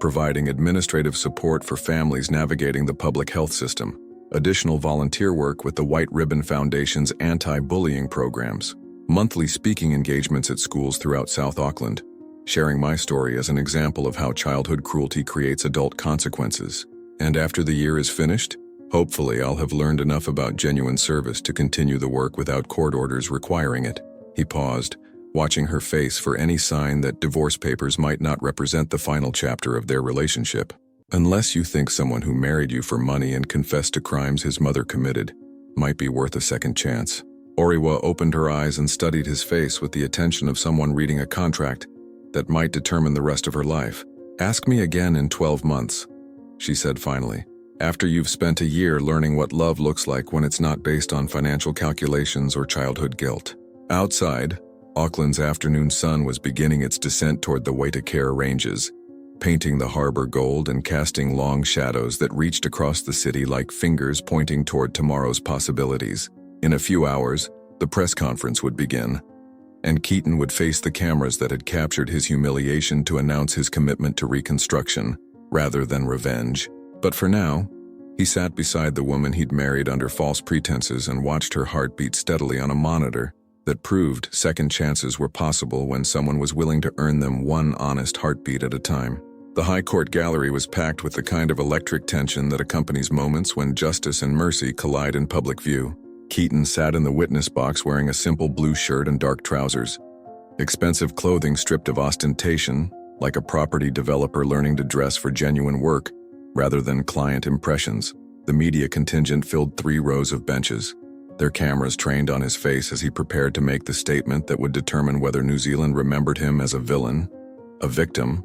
providing administrative support for families navigating the public health system. Additional volunteer work with the White Ribbon Foundation's anti-bullying programs. Monthly speaking engagements at schools throughout South Auckland, sharing my story as an example of how childhood cruelty creates adult consequences. And after the year is finished, hopefully I'll have learned enough about genuine service to continue the work without court orders requiring it. He paused, watching her face for any sign that divorce papers might not represent the final chapter of their relationship. Unless you think someone who married you for money and confessed to crimes his mother committed might be worth a second chance. Oriwa opened her eyes and studied his face with the attention of someone reading a contract that might determine the rest of her life. Ask me again in 12 months, she said finally. After you've spent a year learning what love looks like when it's not based on financial calculations or childhood guilt. Outside, Auckland's afternoon sun was beginning its descent toward the Waitakere Ranges, painting the harbor gold and casting long shadows that reached across the city like fingers pointing toward tomorrow's possibilities. In a few hours, the press conference would begin, and Keaton would face the cameras that had captured his humiliation to announce his commitment to reconstruction, rather than revenge. But for now, he sat beside the woman he'd married under false pretenses and watched her heart beat steadily on a monitor that proved second chances were possible when someone was willing to earn them one honest heartbeat at a time. The High Court gallery was packed with the kind of electric tension that accompanies moments when justice and mercy collide in public view. Keaton sat in the witness box wearing a simple blue shirt and dark trousers. Expensive clothing stripped of ostentation, like a property developer learning to dress for genuine work rather than client impressions. The media contingent filled 3 rows of benches, their cameras trained on his face as he prepared to make the statement that would determine whether New Zealand remembered him as a villain, a victim,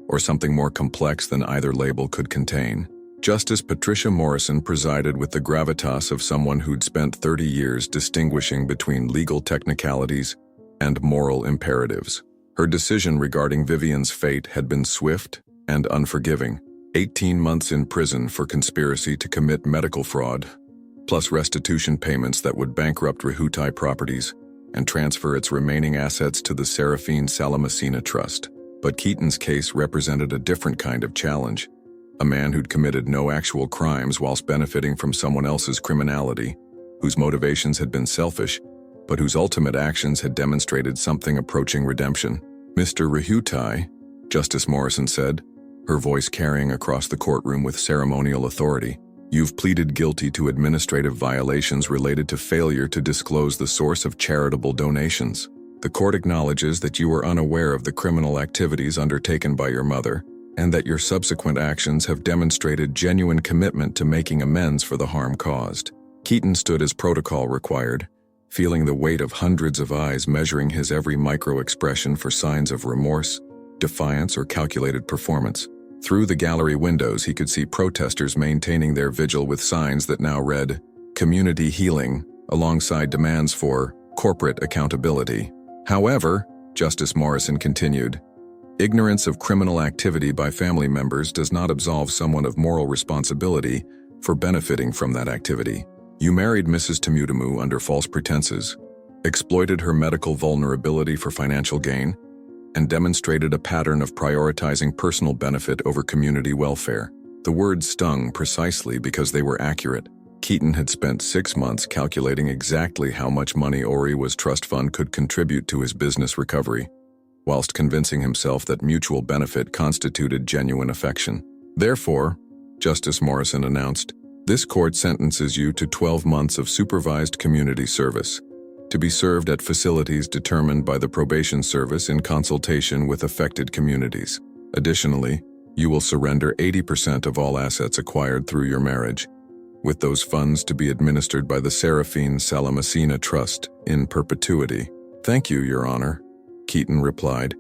or something more complex than either label could contain. Justice Patricia Morrison presided with the gravitas of someone who'd spent 30 years distinguishing between legal technicalities and moral imperatives. Her decision regarding Vivian's fate had been swift and unforgiving. 18 months in prison for conspiracy to commit medical fraud, plus restitution payments that would bankrupt Rehutai Properties and transfer its remaining assets to the Serafine Salamasina Trust. But Keaton's case represented a different kind of challenge. A man who'd committed no actual crimes whilst benefiting from someone else's criminality, whose motivations had been selfish, but whose ultimate actions had demonstrated something approaching redemption. "Mr. Rehutai," Justice Morrison said, her voice carrying across the courtroom with ceremonial authority, "you've pleaded guilty to administrative violations related to failure to disclose the source of charitable donations. The court acknowledges that you were unaware of the criminal activities undertaken by your mother, and that your subsequent actions have demonstrated genuine commitment to making amends for the harm caused." Keaton stood as protocol required, feeling the weight of hundreds of eyes measuring his every micro-expression for signs of remorse, defiance, or calculated performance. Through the gallery windows, he could see protesters maintaining their vigil with signs that now read, "Community healing," alongside demands for corporate accountability. However, Justice Morrison continued, "Ignorance of criminal activity by family members does not absolve someone of moral responsibility for benefiting from that activity. You married Mrs. Temutamu under false pretenses, exploited her medical vulnerability for financial gain, and demonstrated a pattern of prioritizing personal benefit over community welfare." The words stung precisely because they were accurate. Keaton had spent 6 months calculating exactly how much money Oriwa's trust fund could contribute to his business recovery, whilst convincing himself that mutual benefit constituted genuine affection. "Therefore," Justice Morrison announced, "this court sentences you to 12 months of supervised community service, to be served at facilities determined by the probation service in consultation with affected communities. Additionally, you will surrender 80% of all assets acquired through your marriage, with those funds to be administered by the Serafine Salamasina Trust in perpetuity." "Thank you, Your Honor," Keaton replied,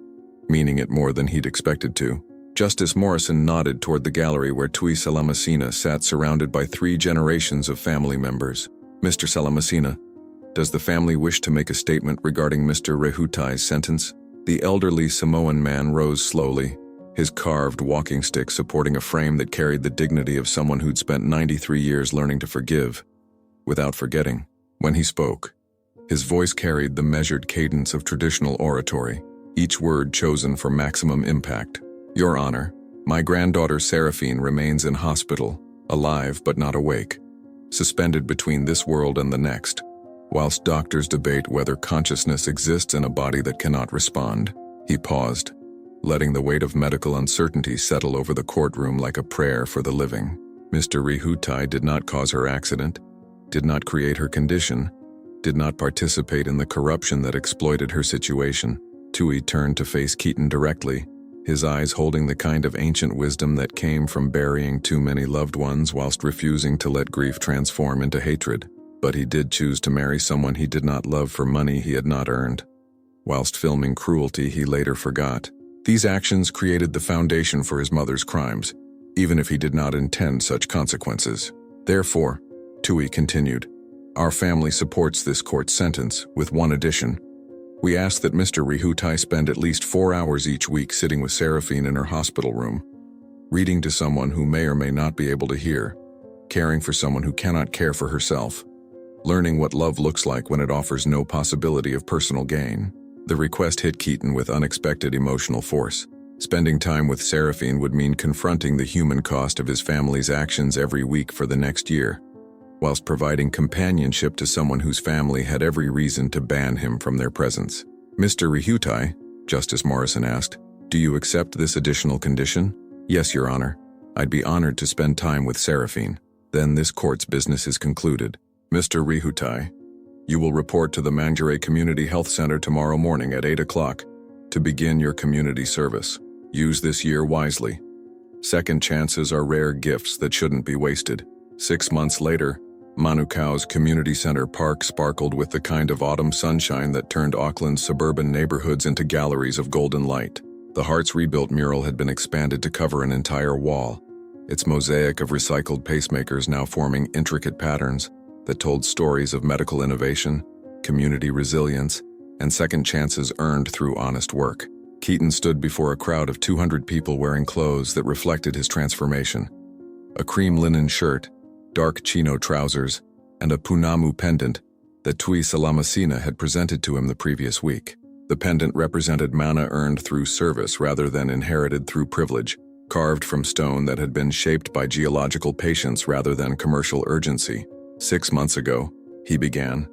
meaning it more than he'd expected to. Justice Morrison nodded toward the gallery where Tui Salamasina sat surrounded by 3 generations of family members. "Mr. Salamasina, does the family wish to make a statement regarding Mr. Rehutai's sentence?" The elderly Samoan man rose slowly, his carved walking stick supporting a frame that carried the dignity of someone who'd spent 93 years learning to forgive, without forgetting. When he spoke, his voice carried the measured cadence of traditional oratory, each word chosen for maximum impact. "Your Honor, my granddaughter Seraphine remains in hospital, alive but not awake, suspended between this world and the next, whilst doctors debate whether consciousness exists in a body that cannot respond." He paused, letting the weight of medical uncertainty settle over the courtroom like a prayer for the living. Mr. Rehutai did not cause her accident, did not create her condition, did not participate in the corruption that exploited her situation. Tui turned to face Keaton directly, his eyes holding the kind of ancient wisdom that came from burying too many loved ones whilst refusing to let grief transform into hatred. But he did choose to marry someone he did not love for money he had not earned. Whilst filming cruelty he later forgot. These actions created the foundation for his mother's crimes, even if he did not intend such consequences. Therefore, Tui continued, "Our family supports this court's sentence, with one addition. We ask that Mr. Rehutai spend at least 4 hours each week sitting with Seraphine in her hospital room, reading to someone who may or may not be able to hear, caring for someone who cannot care for herself, learning what love looks like when it offers no possibility of personal gain." The request hit Keaton with unexpected emotional force. Spending time with Seraphine would mean confronting the human cost of his family's actions every week for the next year, whilst providing companionship to someone whose family had every reason to ban him from their presence. "Mr. Rehutai," Justice Morrison asked, "do you accept this additional condition?" "Yes, Your Honor. I'd be honored to spend time with Seraphine." "Then this court's business is concluded. Mr. Rehutai, you will report to the Mangere Community Health Center tomorrow morning at 8 o'clock to begin your community service. Use this year wisely. Second chances are rare gifts that shouldn't be wasted." 6 months later, Manukau's community center park sparkled with the kind of autumn sunshine that turned Auckland's suburban neighborhoods into galleries of golden light. The Hearts rebuilt mural had been expanded to cover an entire wall, its mosaic of recycled pacemakers now forming intricate patterns that told stories of medical innovation, community resilience, and second chances earned through honest work. Keaton stood before a crowd of 200 people wearing clothes that reflected his transformation. A cream linen shirt, dark chino trousers, and a punamu pendant that Tui Salamasina had presented to him the previous week. The pendant represented mana earned through service rather than inherited through privilege, carved from stone that had been shaped by geological patience rather than commercial urgency. 6 months ago, he began,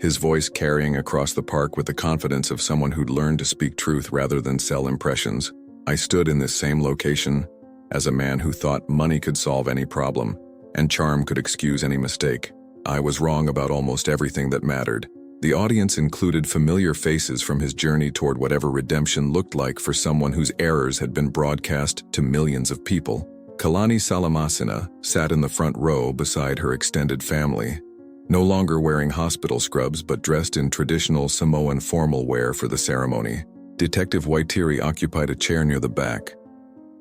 his voice carrying across the park with the confidence of someone who'd learned to speak truth rather than sell impressions. I stood in this same location as a man who thought money could solve any problem and charm could excuse any mistake. I was wrong about almost everything that mattered. The audience included familiar faces from his journey toward whatever redemption looked like for someone whose errors had been broadcast to millions of people. Kalani Salamasina sat in the front row beside her extended family, no longer wearing hospital scrubs but dressed in traditional Samoan formal wear for the ceremony. Detective Waitiri occupied a chair near the back,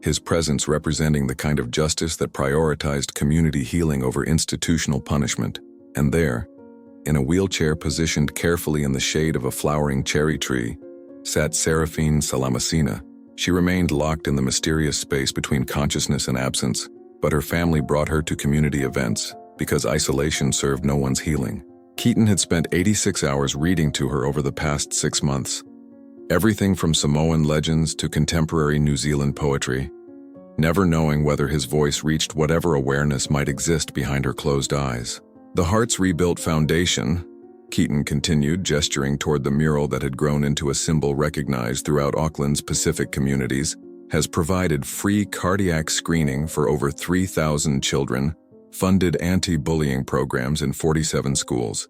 his presence representing the kind of justice that prioritized community healing over institutional punishment. And there, in a wheelchair positioned carefully in the shade of a flowering cherry tree, sat Seraphine Salamasina. She remained locked in the mysterious space between consciousness and absence, but her family brought her to community events because isolation served no one's healing. Keaton had spent 86 hours reading to her over the past 6 months. Everything from Samoan legends to contemporary New Zealand poetry, never knowing whether his voice reached whatever awareness might exist behind her closed eyes. The Hearts rebuilt foundation, Keaton continued, gesturing toward the mural that had grown into a symbol recognized throughout Auckland's Pacific communities, has provided free cardiac screening for over 3,000 children, funded anti-bullying programs in 47 schools,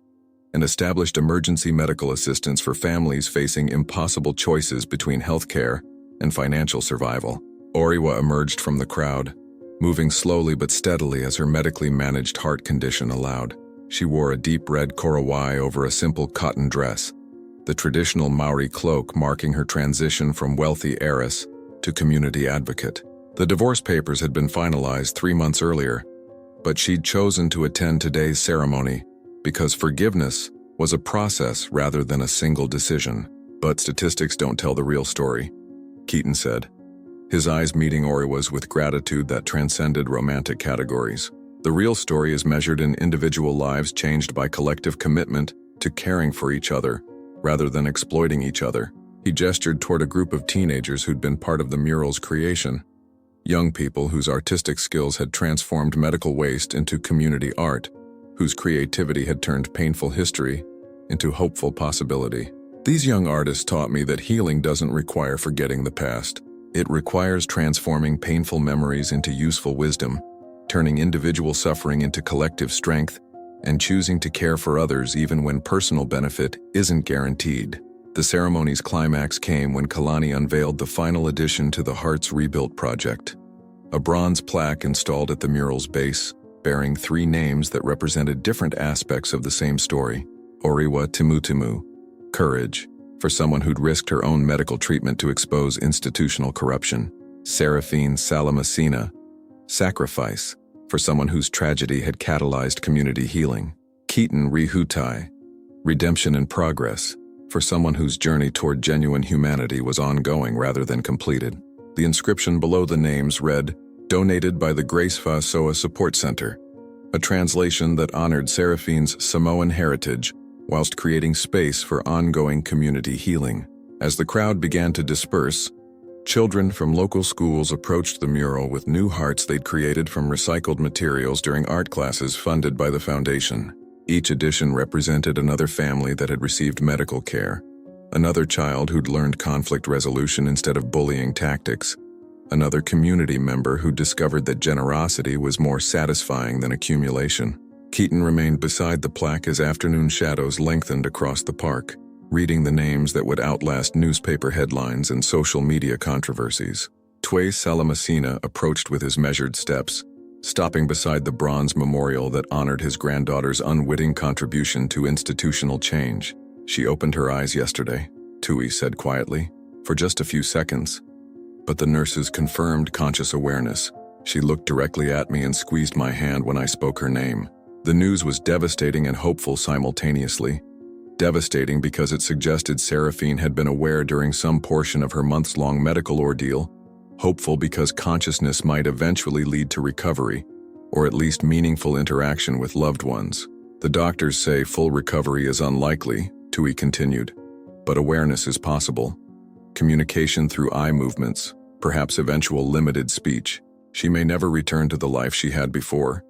and established emergency medical assistance for families facing impossible choices between healthcare and financial survival. Oriwa emerged from the crowd, moving slowly but steadily as her medically managed heart condition allowed. She wore a deep red korowai over a simple cotton dress, the traditional Maori cloak marking her transition from wealthy heiress to community advocate. The divorce papers had been finalized 3 months earlier, but she'd chosen to attend today's ceremony because forgiveness was a process rather than a single decision. But statistics don't tell the real story, Keaton said, his eyes meeting Oriwa's with gratitude that transcended romantic categories. The real story is measured in individual lives changed by collective commitment to caring for each other rather than exploiting each other. He gestured toward a group of teenagers who'd been part of the mural's creation. Young people whose artistic skills had transformed medical waste into community art, whose creativity had turned painful history into hopeful possibility. These young artists taught me that healing doesn't require forgetting the past. It requires transforming painful memories into useful wisdom, turning individual suffering into collective strength, and choosing to care for others even when personal benefit isn't guaranteed. The ceremony's climax came when Kalani unveiled the final addition to the Hearts Rebuilt project, a bronze plaque installed at the mural's base, bearing 3 names that represented different aspects of the same story. Oriwa Timutimu, courage, for someone who'd risked her own medical treatment to expose institutional corruption. Seraphine Salamasina, sacrifice, for someone whose tragedy had catalyzed community healing. Keaton Rihutai, redemption and progress, for someone whose journey toward genuine humanity was ongoing rather than completed. The inscription below the names read, "Donated by the Grace Fasoa Support Center," a translation that honored Seraphine's Samoan heritage whilst creating space for ongoing community healing. As the crowd began to disperse, children from local schools approached the mural with new hearts they'd created from recycled materials during art classes funded by the foundation. Each edition represented another family that had received medical care, another child who'd learned conflict resolution instead of bullying tactics, another community member who discovered that generosity was more satisfying than accumulation. Keaton remained beside the plaque as afternoon shadows lengthened across the park, reading the names that would outlast newspaper headlines and social media controversies. Tui Salamasina approached with his measured steps, stopping beside the bronze memorial that honored his granddaughter's unwitting contribution to institutional change. "She opened her eyes yesterday," Tui said quietly, "for just a few seconds. But the nurses confirmed conscious awareness. She looked directly at me and squeezed my hand when I spoke her name." The news was devastating and hopeful simultaneously. Devastating because it suggested Seraphine had been aware during some portion of her months-long medical ordeal. Hopeful because consciousness might eventually lead to recovery, or at least meaningful interaction with loved ones. "The doctors say full recovery is unlikely," Tui continued, "but awareness is possible. Communication through eye movements, perhaps eventual limited speech. She may never return to the life she had before,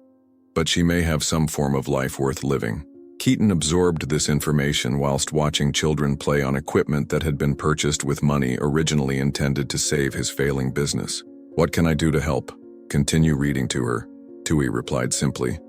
but she may have some form of life worth living." Keaton absorbed this information whilst watching children play on equipment that had been purchased with money originally intended to save his failing business. "What can I do to help?" "Continue reading to her," Tui replied simply.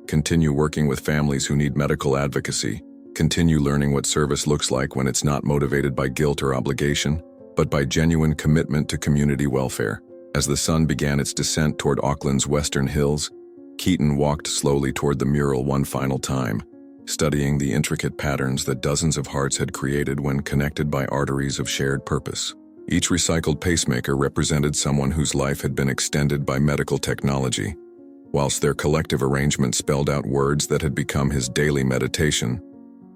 "Continue working with families who need medical advocacy. Continue learning what service looks like when it's not motivated by guilt or obligation, but by genuine commitment to community welfare." As the sun began its descent toward Auckland's western hills, Keaton walked slowly toward the mural one final time, studying the intricate patterns that dozens of hearts had created when connected by arteries of shared purpose. Each recycled pacemaker represented someone whose life had been extended by medical technology, whilst their collective arrangement spelled out words that had become his daily meditation: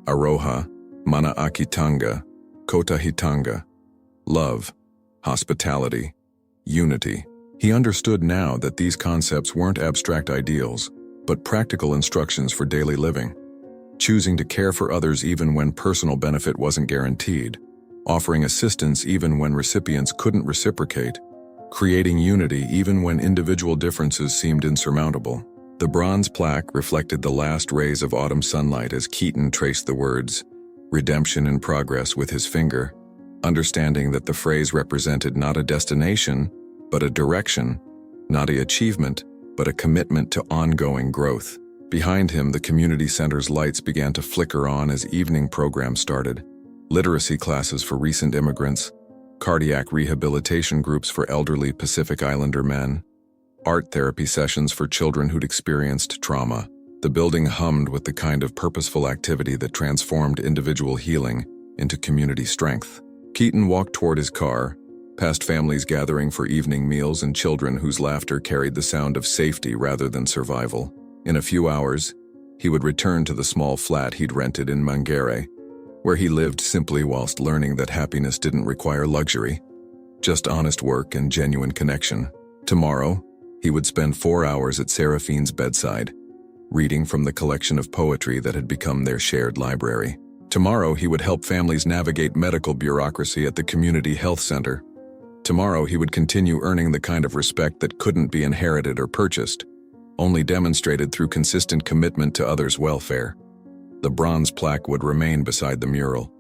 Aroha, Manaakitanga, Kotahitanga, love, hospitality, unity. He understood now that these concepts weren't abstract ideals, but practical instructions for daily living. Choosing to care for others even when personal benefit wasn't guaranteed, offering assistance even when recipients couldn't reciprocate, creating unity even when individual differences seemed insurmountable. The bronze plaque reflected the last rays of autumn sunlight as Keaton traced the words, "Redemption in Progress," with his finger, understanding that the phrase represented not a destination, but a direction, not an achievement, but a commitment to ongoing growth. Behind him, the community center's lights began to flicker on as evening programs started. Literacy classes for recent immigrants, cardiac rehabilitation groups for elderly Pacific Islander men, art therapy sessions for children who'd experienced trauma. The building hummed with the kind of purposeful activity that transformed individual healing into community strength. Keaton walked toward his car, past families gathering for evening meals and children whose laughter carried the sound of safety rather than survival. In a few hours, he would return to the small flat he'd rented in Mangere, where he lived simply whilst learning that happiness didn't require luxury, just honest work and genuine connection. Tomorrow, he would spend 4 hours at Seraphine's bedside, reading from the collection of poetry that had become their shared library. Tomorrow, he would help families navigate medical bureaucracy at the community health center. Tomorrow, he would continue earning the kind of respect that couldn't be inherited or purchased, only demonstrated through consistent commitment to others' welfare. The bronze plaque would remain beside the mural,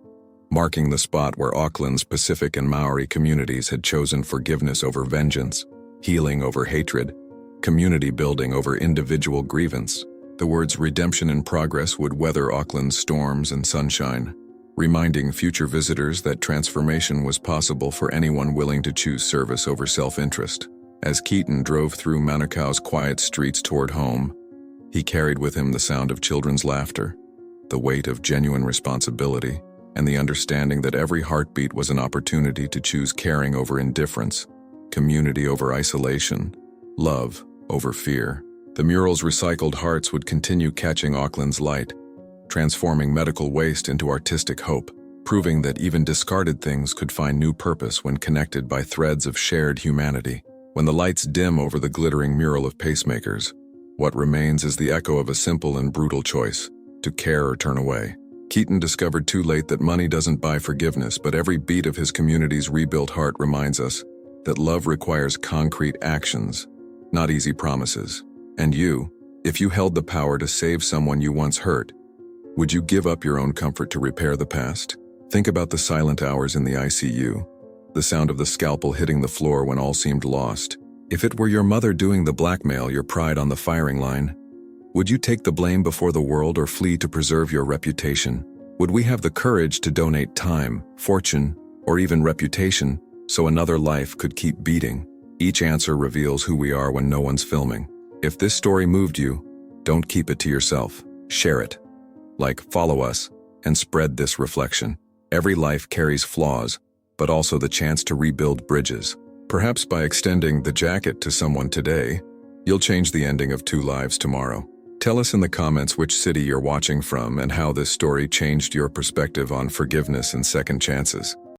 marking the spot where Auckland's Pacific and Maori communities had chosen forgiveness over vengeance, healing over hatred, community building over individual grievance. The words "redemption in progress" would weather Auckland's storms and sunshine, reminding future visitors that transformation was possible for anyone willing to choose service over self-interest. As Keaton drove through Manukau's quiet streets toward home, he carried with him the sound of children's laughter, the weight of genuine responsibility, and the understanding that every heartbeat was an opportunity to choose caring over indifference, community over isolation, love over fear. The mural's recycled hearts would continue catching Auckland's light, transforming medical waste into artistic hope, proving that even discarded things could find new purpose when connected by threads of shared humanity. When the lights dim over the glittering mural of pacemakers, what remains is the echo of a simple and brutal choice: to care or turn away. Keaton discovered too late that money doesn't buy forgiveness, but every beat of his community's rebuilt heart reminds us that love requires concrete actions, not easy promises. And you, if you held the power to save someone you once hurt, would you give up your own comfort to repair the past? Think about the silent hours in the ICU, the sound of the scalpel hitting the floor when all seemed lost. If it were your mother doing the blackmail, your pride on the firing line, would you take the blame before the world or flee to preserve your reputation? Would we have the courage to donate time, fortune, or even reputation so another life could keep beating? Each answer reveals who we are when no one's filming. If this story moved you, don't keep it to yourself. Share it. Like, follow us, and spread this reflection. Every life carries flaws, but also the chance to rebuild bridges. Perhaps by extending the jacket to someone today, you'll change the ending of 2 lives tomorrow. Tell us in the comments which city you're watching from and how this story changed your perspective on forgiveness and second chances.